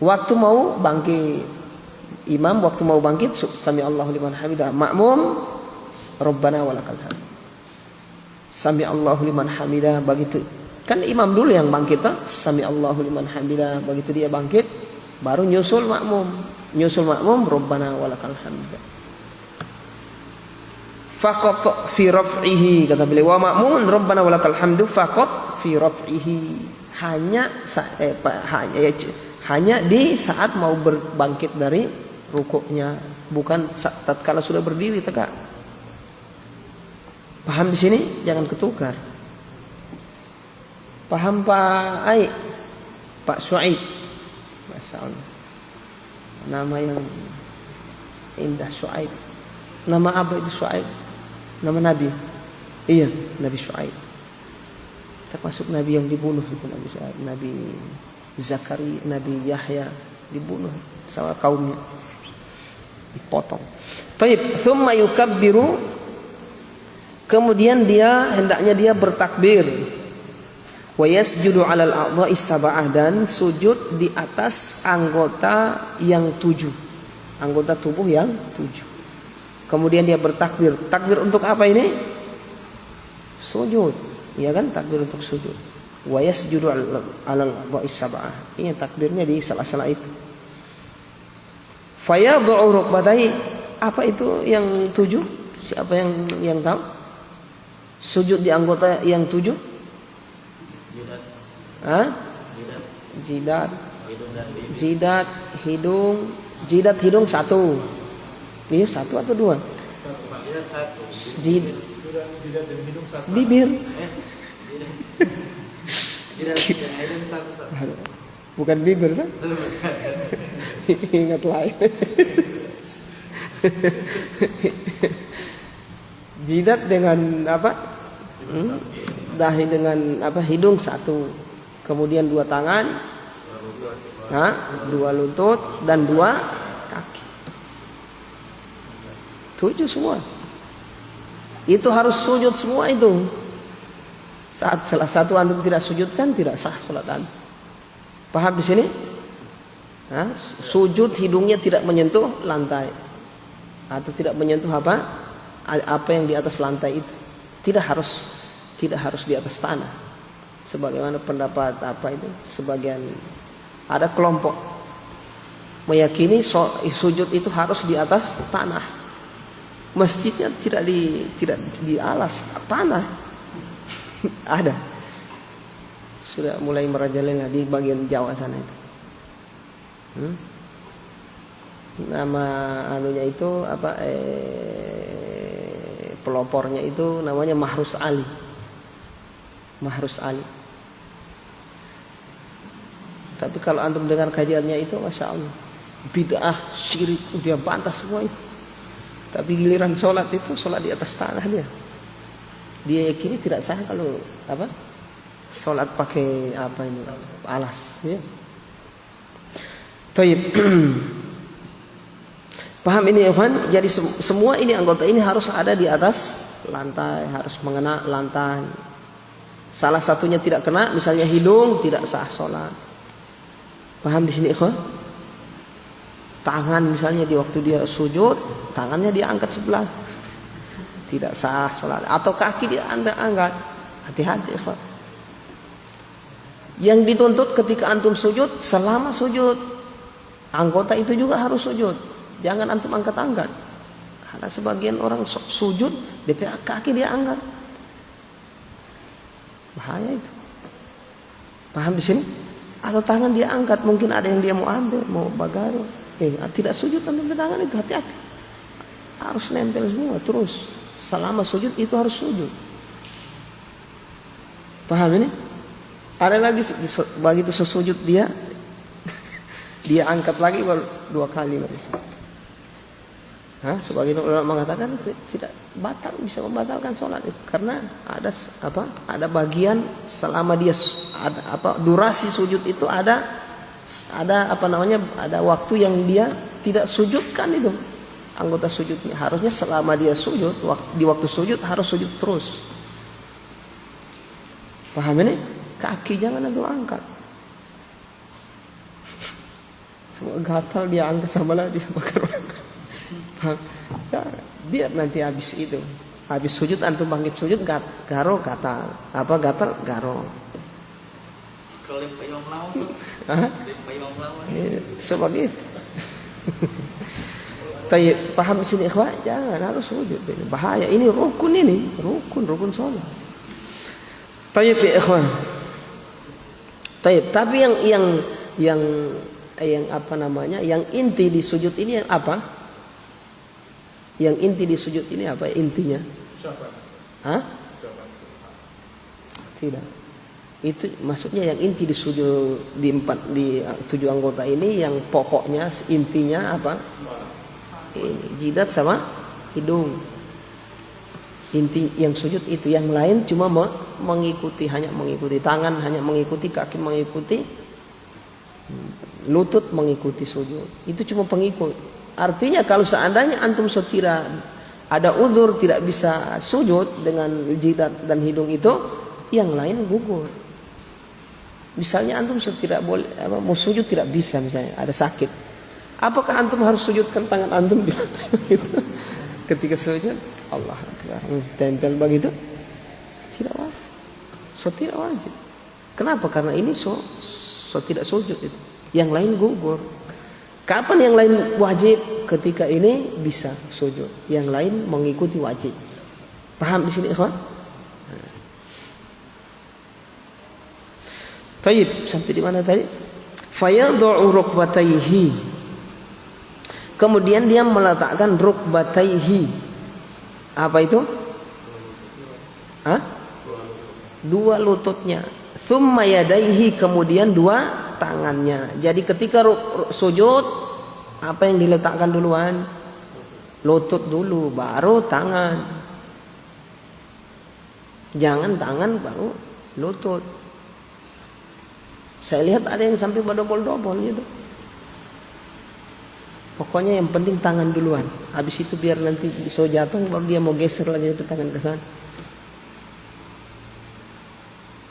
Waktu mau bangkit. Imam waktu mau bangkit sami Allahu liman hamidah. Makmum Rabbana walakal hamd. Sami Allahu liman hamidah, begitu. Kan imam dulu yang bangkit, sami Allahu liman hamidah. Begitu dia bangkit, baru nyusul makmum. Rabbana walakal hamd. faqat fi raf'ihi, kata beliau, wa ma'mun rabbana walakal hamdu faqat fi raf'ihi, hanya di saat mau berbangkit dari rukuknya, bukan tatkala sudah berdiri tegak. Paham di sini? Jangan ketukar. Paham Pak Ai? Pak Suaib. Masya Allah. Nama yang indah, Suaib. Nama apa itu Suaib? Nama Nabi. Iya, Nabi Suaib. Termasuk Nabi yang dibunuh itu Nabi Suaib. Nabi Zakaria, Nabi Yahya dibunuh sama kaumnya. Dipotong. Taib, thumma yukabbiru, kemudian hendaknya dia bertakbir. Wa yasjudu 'alal a'dha'i sab'ah, dan sujud di atas anggota yang 7. Anggota tubuh yang 7. Kemudian dia bertakbir. Takbir untuk apa ini? Sujud. Ya kan, takbir untuk sujud. Wa yasjudu 'alal a'dha'i sab'ah. Ini takbirnya di salah-salah itu. Fayad'u rukbatayhi. Apa itu yang 7? Siapa yang tahu? Sujud di anggota yang 7? Jidat, hidung 1. Iya, 1 atau 2? Jidat dan hidung 1. Bibir. Bukan bibir kan? Ingat lain. Jidat dengan apa? Dahi dengan apa? Hidung 1. Kemudian 2 tangan, 2 lutut dan 2 kaki. 7 semua. Itu harus sujud semua itu. Saat salah satu antum tidak sujud kan tidak sah salat antum. Paham di sini? Sujud hidungnya tidak menyentuh lantai atau tidak menyentuh apa yang di atas lantai itu. Tidak harus di atas tanah. Sebagaimana pendapat sebagian ada kelompok meyakini sujud itu harus di atas tanah. Masjidnya tidak di alas tanah. Ada. Sudah mulai merajalela di bagian Jawa sana itu. Nama anunya itu pelopornya itu namanya Mahrus Ali. Tapi kalau antum dengar kajiannya itu, masya Allah, bid'ah, syirik, dia bantah semua itu. Tapi giliran sholat itu, sholat di atas tanah dia yakini tidak sah kalau sholat pakai alas. Ya. Taib. Paham ini ya Ikhwan? Jadi semua ini anggota ini harus ada di atas lantai, harus mengena lantai. Salah satunya tidak kena, misalnya hidung, tidak sah sholat. Paham di sini Ikhwan? Tangan misalnya di waktu dia sujud, tangannya dia angkat sebelah, tidak sah sholat. Atau kaki dia angkat, hati-hati Ikhwan. Yang dituntut ketika antum sujud, selama sujud, anggota itu juga harus sujud. Jangan antum angkat-angkat. Karena sebagian orang sujud, DP kaki dia angkat. Bahaya itu. Paham di sini? Atau tangan dia angkat, mungkin ada yang dia mau ambil, mau bagaro. Tidak sujud antum di tangan itu, hati-hati. Harus nempel semua terus. Selama sujud itu harus sujud. Paham ini? Ada lagi begitu sesujud dia angkat lagi baru 2 kali baru. Sebagian ulama mengatakan tidak batal, bisa membatalkan sholat itu karena ada bagian selama dia durasi sujud itu ada waktu yang dia tidak sujudkan itu anggota sujudnya. Harusnya selama dia sujud, di waktu sujud harus sujud terus. Paham ini? Kaki jangan antum angkat. Semua gatal dia angkat sama lah dia bakar. Biar nanti habis itu, habis sujud antum bangkit sujud garo gatal. Apa gatal? Garo. Kalau payung lawan. Payung lawan. Seperti itu. Tayyib, paham di sini ikhwan? Jangan harus sujud. Bahaya. Ini rukun sholat. Tayyib ya ikhwan. Tayyib. Tapi yang apa namanya? Yang inti di sujud ini yang apa? Yang inti di sujud ini apa intinya? Hah? Tidak. Itu maksudnya yang inti di sujud di 7 anggota ini yang pokoknya intinya apa? Ini jidat sama hidung. Inti yang sujud itu, yang lain cuma mengikuti, hanya mengikuti tangan, hanya mengikuti kaki, mengikuti lutut, mengikuti sujud. Itu cuma pengikut. Artinya kalau seandainya antum sekira ada udzur tidak bisa sujud dengan jidat dan hidung itu, yang lain gugur. Misalnya antum tidak boleh mau sujud tidak bisa, misalnya ada sakit. Apakah antum harus sujudkan tangan antum di ketika sujud? Allah Akbar. Tempel begitu? Tidak wajib. Tidak wajib. Kenapa? Karena ini tidak sujud itu. Yang lain gugur. Kapan yang lain wajib? Ketika ini bisa sujud. Yang lain mengikuti wajib. Paham di sini, ikhwan? Tayyib, sampai di mana tadi? Fayadhu rukbatayhi. Kemudian dia meletakkan rukbatayhi. Apa itu? Hah? 2 lututnya. Tsumma yadayhi, kemudian 2 tangannya. Jadi ketika sujud, apa yang diletakkan duluan? Lutut dulu, baru tangan. Jangan tangan baru lutut. Saya lihat ada yang sampai berdobol-dobol gitu. Pokoknya yang penting tangan duluan. Habis itu biar nanti bisa jatuh baru dia mau geser lagi itu tangan ke sana.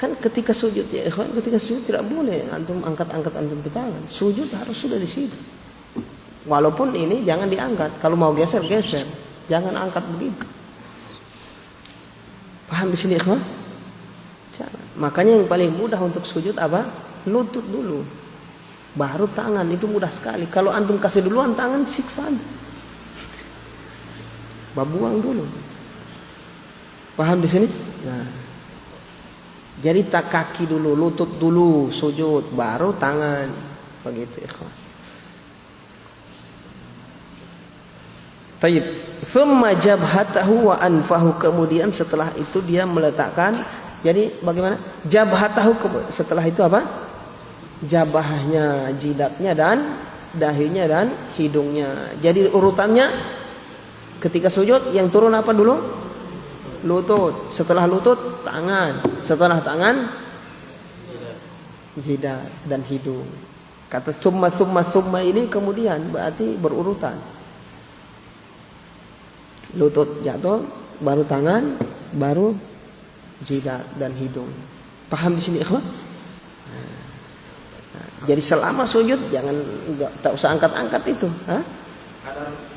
Kan ketika sujud ya ikhwan, ketika sujud tidak boleh antum angkat-angkat antum ke tangan. Sujud harus sudah di situ. Walaupun ini jangan diangkat. Kalau mau geser. Jangan angkat begitu. Paham di sini ikhwan? Jangan. Makanya yang paling mudah untuk sujud apa? Lutut dulu, baru tangan. Itu mudah sekali. Kalau antum kasih duluan tangan, siksaan, babuang dulu. Paham di sini? Nah, jadi tak kaki dulu, lutut dulu, sujud, baru tangan. Begitu ikhwan. Tayyib. Thumma jabhatahu wa anfahu. Kemudian setelah itu dia meletakkan. Jadi bagaimana? Jabhatahu, setelah itu apa? Jabahnya, jidatnya dan dahinya dan hidungnya. Jadi urutannya ketika sujud yang turun apa dulu? Lutut. Setelah lutut tangan. Setelah tangan jidat dan hidung. Kata summa ini kemudian berarti berurutan. Lutut jatuh, baru tangan, baru jidat dan hidung. Paham di sini ikhwan? Jadi selama sujud jangan tak usah angkat-angkat itu. Hah?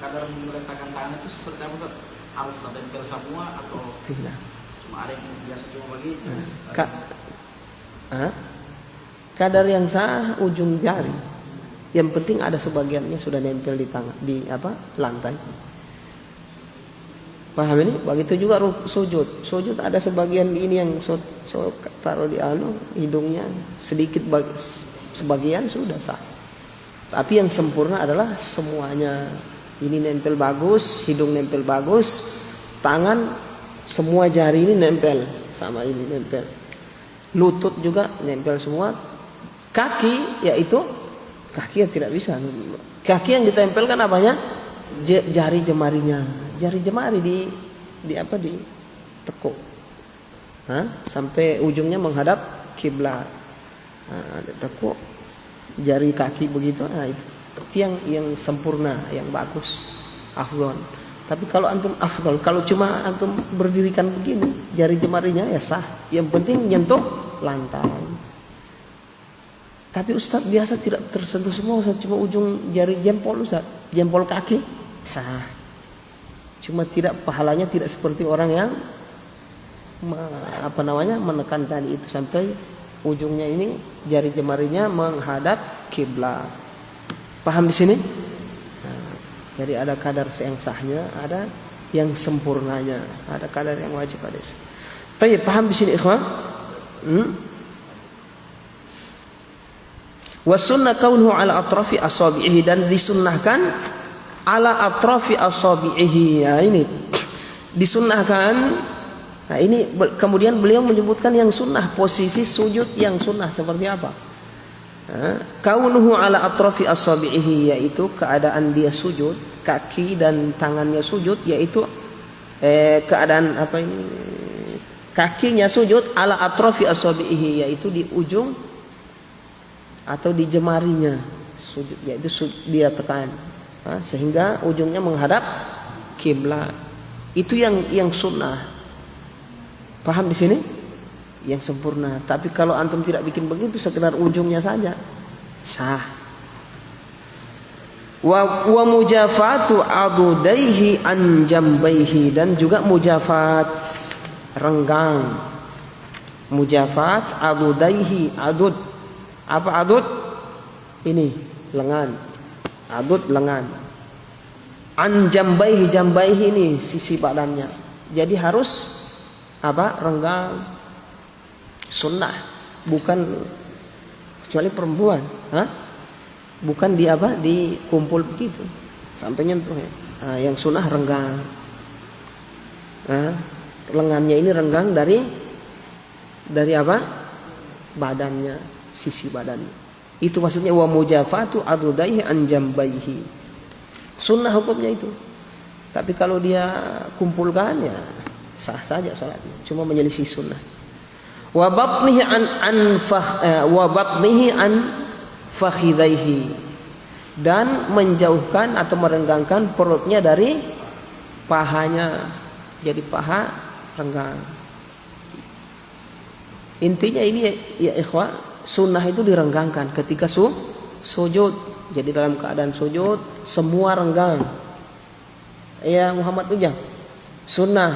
Kadar meletakkan tangan itu seperti apa Ustaz? Harus tempel semua atau tidak? Cuma ada yang biasa cuma bagi. Kadar yang sah ujung jari. Yang penting ada sebagiannya sudah nempel di tangan, di lantai. Paham ini? Begitu juga sujud. Sujud ada sebagian ini yang taruh di hidungnya sedikit sebagian sudah sah. Tapi yang sempurna adalah semuanya. Ini nempel bagus, hidung nempel bagus, tangan semua jari ini nempel sama ini nempel. Lutut juga nempel semua. Kaki yaitu kaki yang tidak bisa. Kaki yang ditempelkan apanya? Jari jemarinya. Jari jemari di tekuk. Sampai ujungnya menghadap kiblat. Tekuk jari kaki begitu, itu yang sempurna, yang bagus, afdhal. Tapi kalau antum afdal, kalau cuma antum berdirikan begini, jari jemarinya ya sah. Yang penting nyentuh lantai. Tapi Ustaz biasa tidak tersentuh semua, Ustaz, cuma ujung jari jempol Ustaz, jempol kaki sah. Cuma tidak pahalanya tidak seperti orang yang menekan tadi itu sampai ujungnya ini jari jemarinya menghadap kiblat. Paham di sini? Jadi ada kadar yang sahnya, ada yang sempurnanya, ada kadar yang wajib, ada. Tayyib, paham di sini ikhwan? Wa sunnah kaunuhu ala atrafi asabi'ihi, dan disunnahkan ala atrafi asabi'ihi. Ya, ini disunnahkan. Nah, ini kemudian beliau menyebutkan yang sunnah, posisi sujud yang sunnah seperti apa? Kaunuhu ala atrafi asabi'ihi, yaitu keadaan dia sujud, kaki dan tangannya sujud, yaitu keadaan apa ini, kakinya sujud ala atrafi asabi'ihi, yaitu di ujung atau di jemarinya sujud, yaitu dia tekan sehingga ujungnya menghadap kiblat. Itu yang sunnah. Paham di sini? Yang sempurna. Tapi kalau antum tidak bikin begitu, sekedar ujungnya saja, sah. Wa mujafatu adudaihi an jambaihi, dan juga mujafat, renggang. Mujafat adudaihi, adud. Apa adud? Ini lengan. Adud lengan. An jambaihi, jambaihi ini sisi badannya. Jadi harus apa? Renggang. Sunnah, bukan kecuali perempuan, bukan di apa, dikumpul begitu sampai nyentuh ya. Yang sunnah renggang, lengannya ini renggang dari apa, badannya, sisi badannya. Itu maksudnya wa mujafatu adudaihi an jambaihi, sunnah hukumnya itu. Tapi kalau dia kumpulkan ya sah saja salatnya, cuma menyelisih sunnah. Wa batnihi an fakhidaihi, dan menjauhkan atau merenggangkan perutnya dari pahanya. Jadi paha renggang. Intinya ini ya ikhwah, sunnah itu direnggangkan ketika sujud. Jadi dalam keadaan sujud semua renggang. Ya Muhammad Ujang, sunnah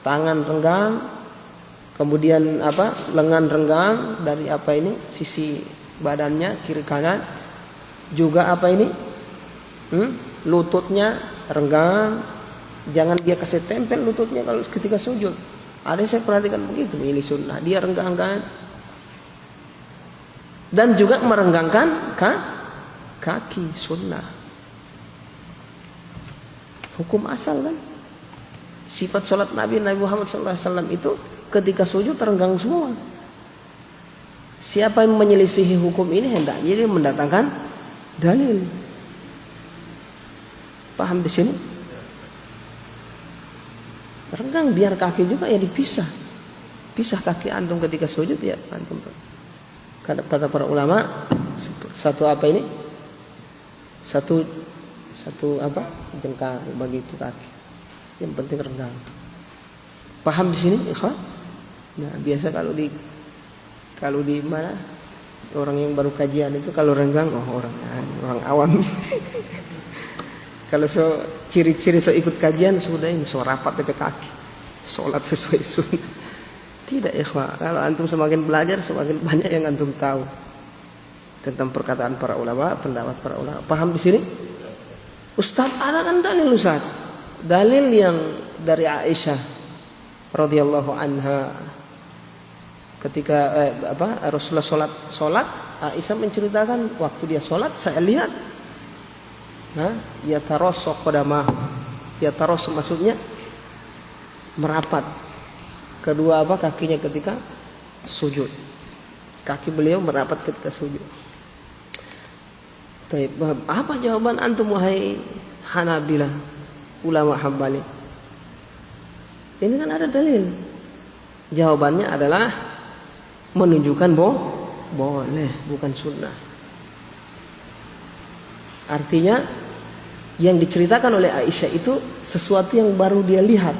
tangan renggang, kemudian apa, lengan renggang dari apa ini, sisi badannya kiri kanan. Juga apa ini, lututnya renggang, jangan dia kasih tempel lututnya kalau ketika sujud. Ada saya perhatikan begitu, ini sunnah, dia renggangkan. Dan juga merenggangkan kaki, sunnah. Hukum asal kan. Sifat sholat Nabi Muhammad SAW itu ketika sujud terenggang semua. Siapa yang menyelisihi hukum ini hendaknya dia mendatangkan dalil. Paham di sini? Renggang, biar kaki juga ya dipisah. Pisah kaki antum ketika sujud ya antum. Kata para ulama, satu apa ini? Satu apa? Jengkal begitu kaki. Yang penting renggang. Paham di sini, ikhwan? Nah, biasa kalau di mana orang yang baru kajian itu kalau renggang, orang awam. Kalau ciri-ciri ikut kajian sudah ini rapat sampai kaki, sholat sesuai sunnah. Tidak ikhwan. Kalau antum semakin belajar semakin banyak yang antum tahu tentang perkataan para ulama, pendapat para ulama. Paham di sini? Ustaz, ada kan dalil Ustaz? Dalil yang dari Aisyah radhiyallahu anha ketika Rasulullah sholat, Aisyah menceritakan waktu dia sholat saya lihat ya tarosok qadamah, ya tarosok maksudnya merapat kedua kakinya ketika sujud, kaki beliau merapat ketika sujud. Apa jawaban antum wahai Hanabilah, ulama Hambali? Ini kan ada dalil. Jawabannya adalah menunjukkan boleh, bukan sunnah. Artinya yang diceritakan oleh Aisyah itu sesuatu yang baru dia lihat.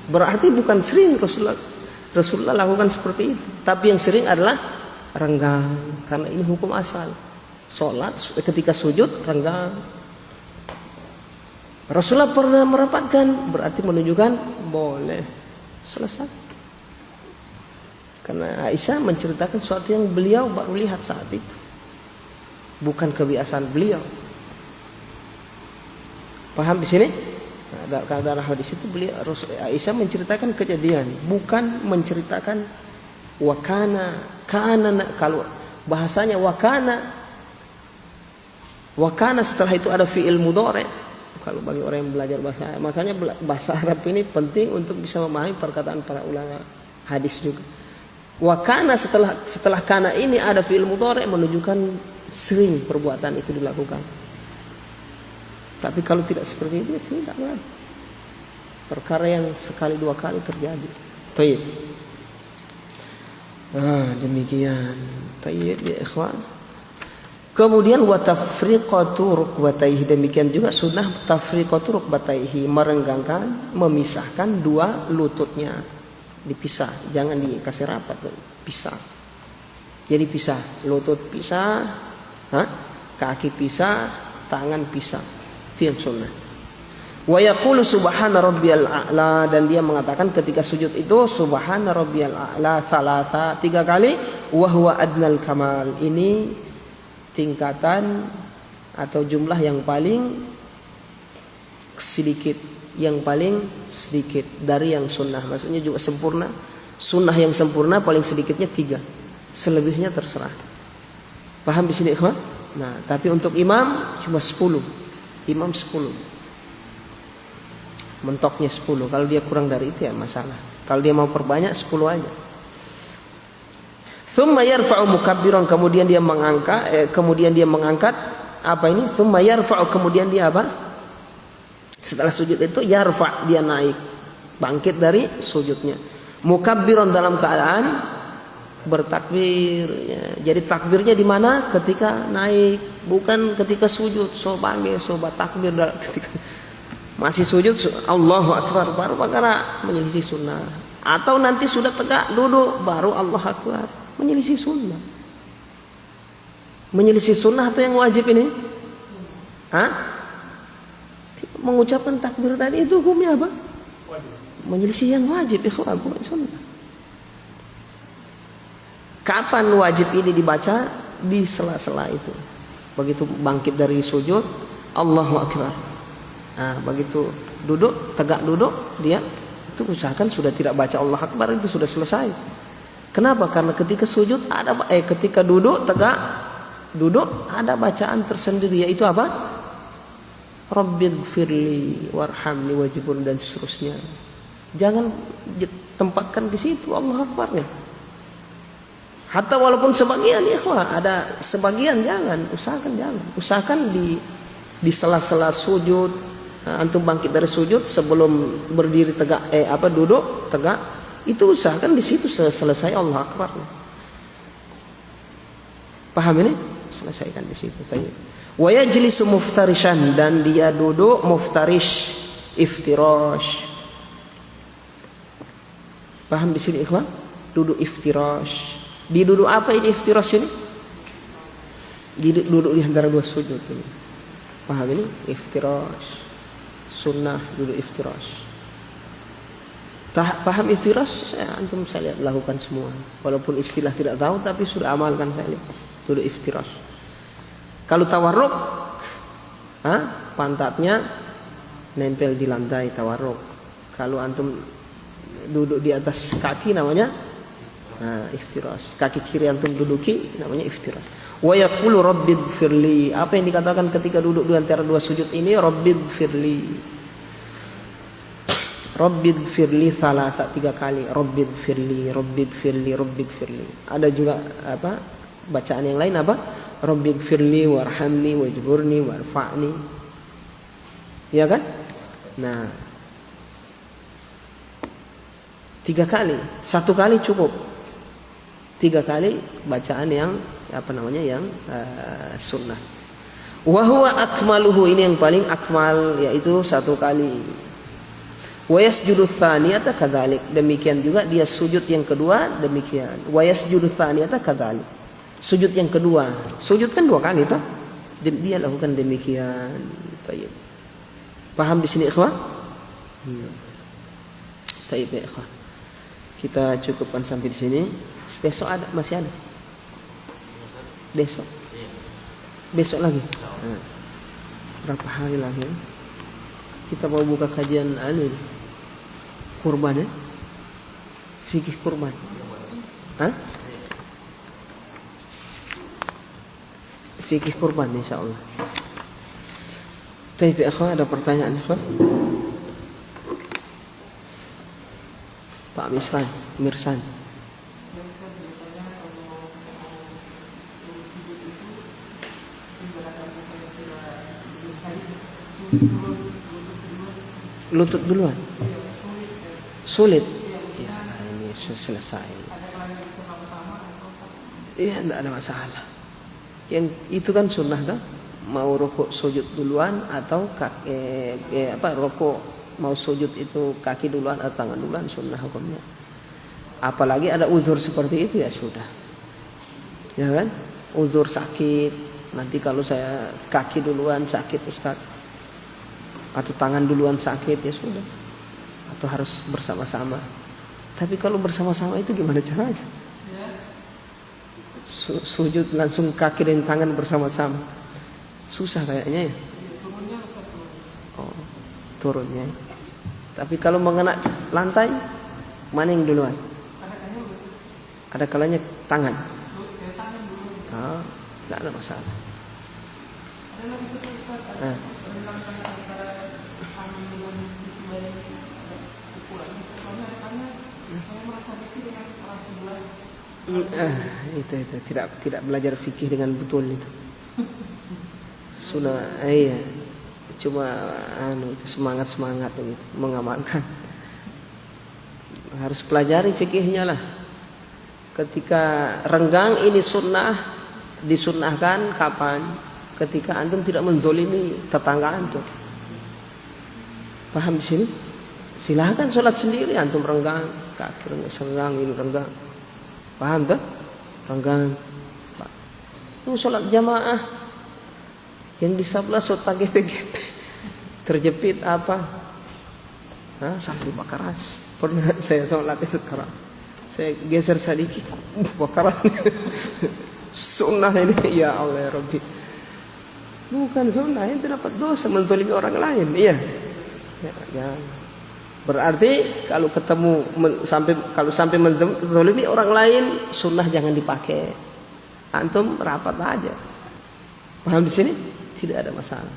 Berarti bukan sering Rasulullah lakukan seperti itu. Tapi yang sering adalah renggang, karena ini hukum asal. Sholat ketika sujud renggang. Rasulullah pernah merapatkan, berarti menunjukkan boleh. Selesai. Karena Aisyah menceritakan sesuatu yang beliau baru lihat saat itu, bukan kebiasaan beliau. Paham di sini? Nah, dalam hadis itu beliau Aisyah menceritakan kejadian, bukan menceritakan wakana. Kalau bahasanya wakana setelah itu ada fi'il mudhari. Kalau bagi orang yang belajar bahasa Arab, makanya bahasa Arab ini penting untuk bisa memahami perkataan para ulama hadis juga. Wakana setelah kana ini ada fi'il mudhari menunjukkan sering perbuatan itu dilakukan. Tapi kalau tidak seperti itu tidak lah. Perkara yang sekali dua kali terjadi. Baik. Demikian. Baik ya ikhwan. Kemudian wa tafriqatu rukbatayhi, demikian juga sunnah tafriqatu rukbatayhi, merenggangkan, memisahkan dua lututnya. Dipisah, jangan dikasih rapat, pisah. Jadi pisah, lutut pisah, kaki pisah, tangan pisah. Itu yang sunnah. Wa yaqulu subhana rabbiyal a'la, dan dia mengatakan ketika sujud itu subhana rabbiyal a'la salasa, 3 kali, wa huwa adnal kamal. Ini tingkatan atau jumlah yang paling sedikit, dari yang sunnah. Maksudnya juga sempurna. Sunnah yang sempurna paling sedikitnya 3, selebihnya terserah. Paham di sini ikhwan? Nah, tapi untuk imam cuma 10. Imam 10. Mentoknya 10. Kalau dia kurang dari itu ya masalah. Kalau dia mau perbanyak 10 aja. Tsumma yarfa'u mukabbiran, kemudian dia mengangkat apa ini? Tsumma yarfa'u, kemudian dia apa? Setelah sujud itu yarfa', dia naik, bangkit dari sujudnya. Mukabbiran, dalam keadaan bertakbir. Ya. Jadi takbirnya di mana? Ketika naik, bukan ketika sujud. Sobat takbir ketika masih sujud, Allahu Akbar, baru perkara menyelisih sunnah. Atau nanti sudah tegak duduk, baru Allahu Akbar, menyelisih sunnah. Menyelisih sunnah atau yang wajib ini? Mengucapkan takbir tadi itu hukumnya apa? Menyelisih yang wajib, ikhwan, bukan sunnah. Kapan wajib ini dibaca? Di sela-sela itu. Begitu bangkit dari sujud, Allahu Akbar. Nah, begitu duduk, tegak duduk, dia itu usahakan sudah tidak baca Allahu Akbar, itu sudah selesai. Kenapa? Karena ketika sujud ketika duduk, tegak duduk, ada bacaan tersendiri, yaitu apa? Rabbighfirli warhamni wajibun, dan seterusnya. Jangan tempatkan di situ Allahu Akbarnya. Hatta walaupun sebagian, ya ada sebagian, usahakan di sela-sela sujud, antum bangkit dari sujud sebelum berdiri tegak, duduk tegak, itu usahakan di situ selesai Allah Akbar. Paham ini? Selesaikan di situ. Wa yajlisu muftarishan, dan dia duduk muftarish, iftirash. Paham di sini ikhwan? Duduk iftirash. Di duduk apa ini iftirash ini? Duduk di antara dua sujud ini. Paham ini? Iftirash. Sunnah duduk iftirash. Paham iftirash? Antum saya lihat lakukan semua. Walaupun istilah tidak tahu, tapi sudah amalkan saya lihat. Duduk iftirash. Kalau tawarruk, pantatnya nempel di lantai, tawarruk. Kalau antum duduk di atas kaki namanya iftirash. Kaki kiri antum duduki namanya iftirash. Wa yaqulu rabbighfirli. Apa yang dikatakan ketika duduk di antara dua sujud ini? Rabbighfirli. Rabbighfirli salasa, 3 kali. Rabbighfirli, Rabbighfirli, Rabbighfirli. Ada juga bacaan yang lain apa? Rabbighfirli warhamni wajburni warfa'ni. Ya kan? Nah, 3 kali. 1 kali cukup. 3 kali bacaan yang yang sunnah. Wa huwa akmaluhu, ini yang paling akmal, yaitu 1 kali. Wa yasjudu tsaniyata kadzalik, demikian juga dia sujud yang kedua demikian. Wa yasjudu tsaniyata kadzalik, sujud yang kedua. Sujud kan 2 kali toh? Dia lakukan demikian. Baik. Paham di sini ikhwan? Baik ya ikhwan. Kita cukupkan sampai di sini. Besok masih ada. Besok lagi. Berapa hari lagi? Kita mau buka kajian ini, kurban ya, fikih kurban. Hah? Fikih kurban insyaallah. Tapi akhwan, ada pertanyaan akhwan? Pak Mirsan. Lutut duluan. Sulit. Ya, ini selesai. Iya, tidak ada masalah. Yang itu kan sunnah kan? Mau rukuk sujud duluan atau rukuk mau sujud itu kaki duluan atau tangan duluan, sunnah hukumnya. Apalagi ada uzur seperti itu ya sudah. Ya kan? Uzur sakit. Nanti kalau saya kaki duluan sakit Ustaz, atau tangan duluan sakit ya sudah. Atau harus bersama-sama. Tapi kalau bersama-sama itu gimana caranya? Sujud langsung kaki dan tangan bersama-sama. Susah kayaknya ya. Oh, turunnya. Tapi kalau mengenai lantai, mana yang duluan? Ada kalanya tangan. Oh, tidak ada masalah. Nah. Itu tidak belajar fikih dengan betul itu. Sudah iya. Cuma itu semangat begitu mengamalkan. Harus pelajari fikihnya lah. Ketika renggang ini sunnah, disunnahkan kapan? Ketika antum tidak menzolimi tetangga antum. Paham di sini? Silahkan sholat sendiri, antum renggang, kaki renggang, ini renggang. Paham tak? Renggang. Itu sholat jamaah. Yang di sebelah sota GP terjepit apa? Sampai keras. Pernah saya sholat itu keras. Saya geser sedikit, keras. Sunnah ini, ya Allah ya Rabbi. Bukan sunnah, itu dapat dosa menzalimi orang lain. Iya. Ya. Berarti kalau ketemu sampai menzalimi orang lain, sunnah jangan dipakai. Antum rapat aja. Paham di sini? Tidak ada masalah.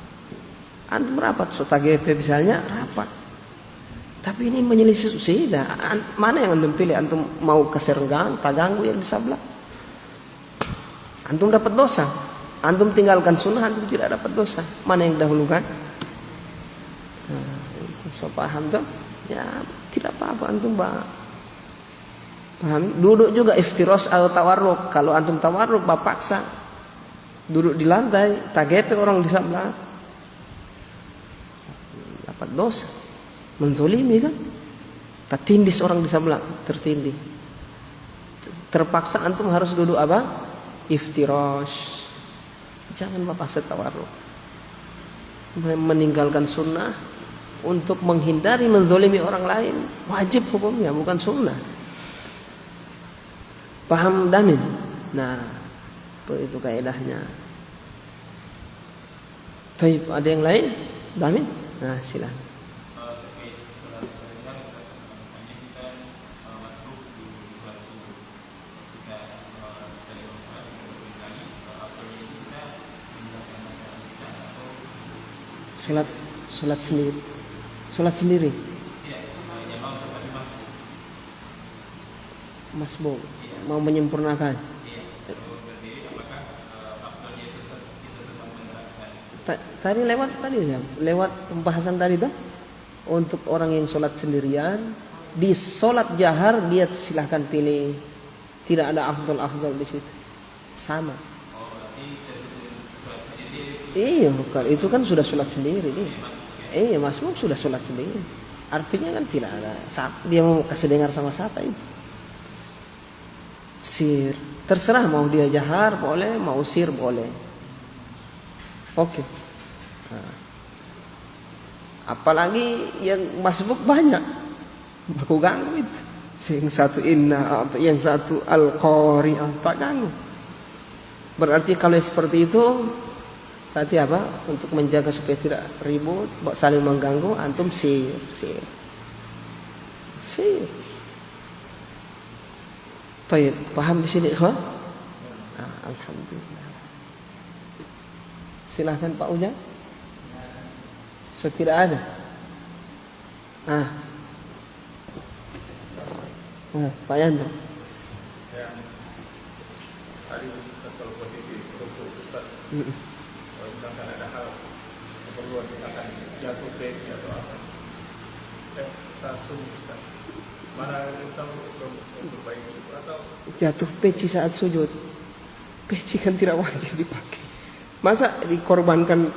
Antum rapat, sota GP misalnya rapat. Tapi ini menyelisih sudah. Mana yang antum pilih? Antum mau ke serenggang, tak ganggu yang di sebelah. Antum dapat dosa. Antum tinggalkan sunnah, antum tidak dapat dosa. Mana yang dahulukan? So paham tuh? Ya tidak apa-apa antum paham. Duduk juga iftiros atau tawarruk. Kalau antum tawarruk paksa duduk di lantai, tagepe orang di sebelah, dapat dosa, menzolimi kan? Tertindis orang di sebelah, tertindih. Terpaksa antum harus duduk apa? Iftiros. Jangan paksa tawarruk. Meninggalkan sunnah untuk menghindari menzolimi orang lain, wajib hukumnya, bukan sunnah. Paham Damin? Nah, itu kaidahnya. Baik, ada yang lain? Damin? Nah, silakan. Sholat sendiri. Masbuk, mau menyempurnakan. Tadi lewat pembahasan tadi tuh, untuk orang yang sholat sendirian di sholat jahar dia silahkan pilih, tidak ada afdal di situ, sama. Iya, itu kan sudah sholat sendiri nih. Iya, masbuk sudah sholat sendiri. Artinya kan tidak ada dia mau kasih dengar sama siapa itu. Sir, terserah mau dia jahar boleh, mau sir boleh. Oke. Nah. Apalagi yang masbuk banyak, baku ganggu itu. Yang satu inna atau yang satu al-qari, tak ganggu. Berarti kalau seperti itu Berarti apa? Untuk menjaga supaya tidak ribut, saling mengganggu, antum sir. Baik, paham di sini, ikhwan? Alhamdulillah. Silahkan Pak Uja. Tidak ada. Pak Yanto. Ya, tadi kalau posisi rukuk Ustaz, kalau misalkan ada hal keperluan misalkan jatuh peci atau apa, saat sujud Ustaz, mana kita untuk memperbaiki itu atau jatuh peci saat sujud? Peci kan tidak wajib dipakai. Masa dikorbankan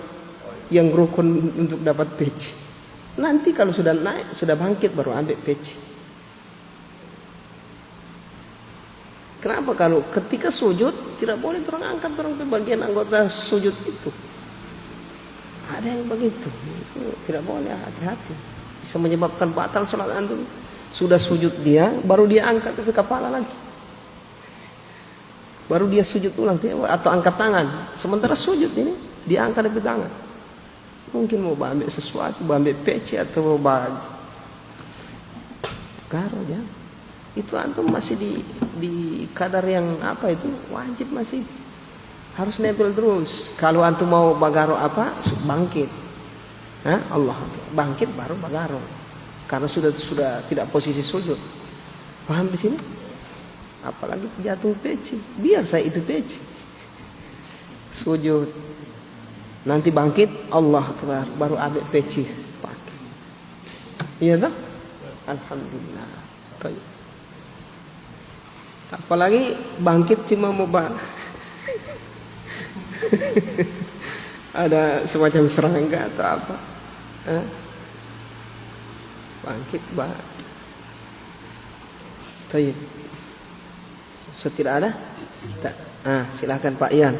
yang rukun untuk dapat peci? Nanti kalau sudah naik, sudah bangkit baru ambil peci. Kenapa kalau ketika sujud tidak boleh orang angkat orang ke bagian anggota sujud itu? Ada yang begitu. Itu tidak boleh, hati-hati. Bisa menyebabkan batal salat antum. Sudah sujud dia, baru dia angkat ke kepala lagi. Baru dia sujud ulang atau angkat tangan. Sementara sujud ini dia angkat dari tangan. Mungkin mau ambil sesuatu, mau ambil peci atau mau garo ya. Itu antum masih di kadar yang apa itu wajib, masih harus nempel terus. Kalau antum mau bagaro apa, bangkit. Allah bangkit baru bagaro. Karena sudah tidak posisi sujud. Paham di sini? Apalagi jatuh peci, biar saya itu peci. Sujud. Nanti bangkit, Allah Akbar, baru ambil peci pakai. Iya tak? Alhamdulillah. Baik. Apalagi bangkit cuma mau ada semacam serangga atau apa, bangkit Tayyib. Tidak ada? Silakan Pak Ian.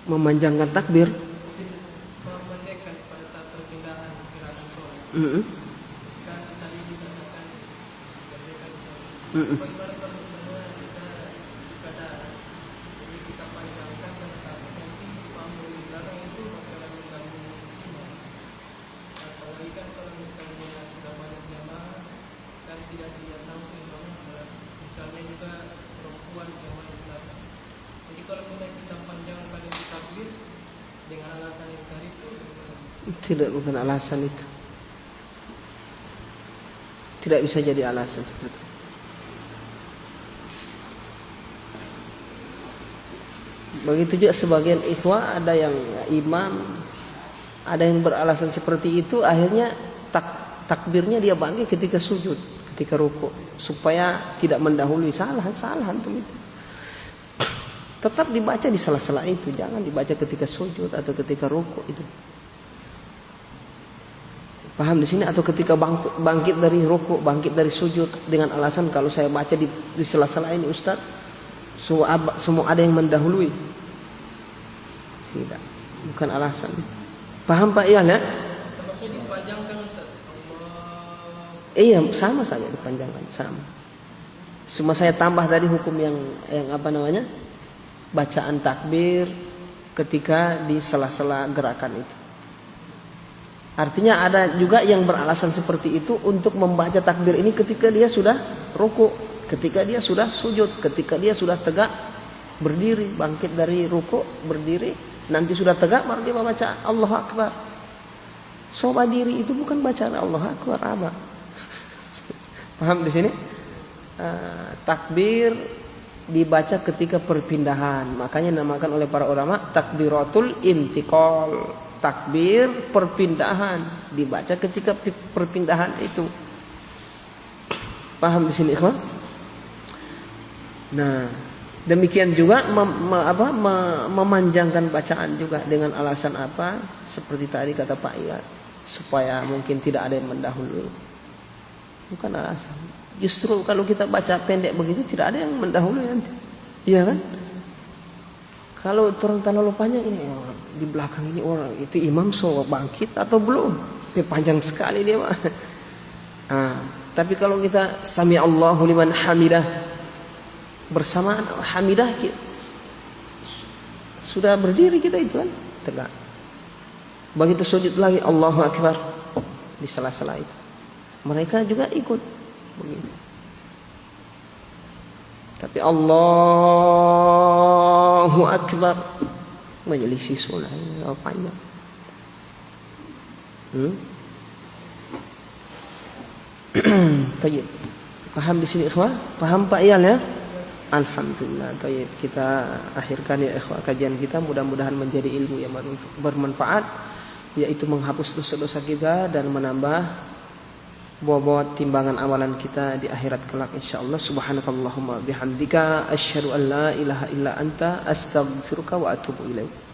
Memanjangkan takbir. Tidak, bukan alasan itu. Tidak bisa jadi alasan seperti itu. Begitu juga sebagian ikhwah, ada yang imam, ada yang beralasan seperti itu, akhirnya takbirnya dia bangkit ketika sujud, ketika rukuk, supaya tidak mendahului. Salah antum itu. Tetap dibaca di sela-sela itu, jangan dibaca ketika sujud atau ketika rukuk itu. Paham di sini? Atau ketika bangkit dari rukuk, bangkit dari sujud dengan alasan kalau saya baca di sela-sela ini Ustaz, semua ada yang mendahului. Tidak, bukan alasan. Paham Pak Ian ya? Termasuk dipanjangkan Ustaz. Iya, sama saja dipanjangkan, sama. Cuma saya tambah tadi hukum yang apa namanya? Bacaan takbir ketika di sela-sela gerakan itu. Artinya ada juga yang beralasan seperti itu untuk membaca takbir ini ketika dia sudah rukuk, ketika dia sudah sujud, ketika dia sudah tegak berdiri, bangkit dari rukuk berdiri, nanti sudah tegak baru dia membaca Allahu Akbar. Soba diri itu bukan bacaan Allahu Akbar, apa? Paham di sini? Takbir dibaca ketika perpindahan, makanya dinamakan oleh para ulama takbiratul intiqal. Takbir perpindahan dibaca ketika perpindahan itu. Paham di sini, ikhwan? Nah, demikian juga memanjangkan bacaan juga dengan alasan apa? Seperti tadi kata Pak Ian, supaya mungkin tidak ada yang mendahului. Bukan alasan. Justru kalau kita baca pendek begitu tidak ada yang mendahului nanti. Iya kan? Kalau orang terlalu panjang ini di belakang ini orang itu imam so bangkit atau belum? Panjang sekali dia. Tapi kalau kita sami Allahu liman hamidah, bersamaan hamidah sudah berdiri kita itu kan tegak. Begitu sujud lagi Allahu akbar di sela-sela itu. Mereka juga ikut begitu. Tapi Allahu akbar menyelisih sunnah panjang. Tayyib. Paham di sini ikhwah? Paham Pak Ian ya? Alhamdulillah. Tayyib. Kita akhirkan ya ikhwah kajian kita, mudah-mudahan menjadi ilmu yang bermanfaat, yaitu menghapus dosa-dosa kita dan menambah bobot timbangan amalan kita di akhirat kelak insyaallah. Subhanakallahumma bihamdika asyhadu an la ilaha illa anta astaghfiruka wa atubu ilaik.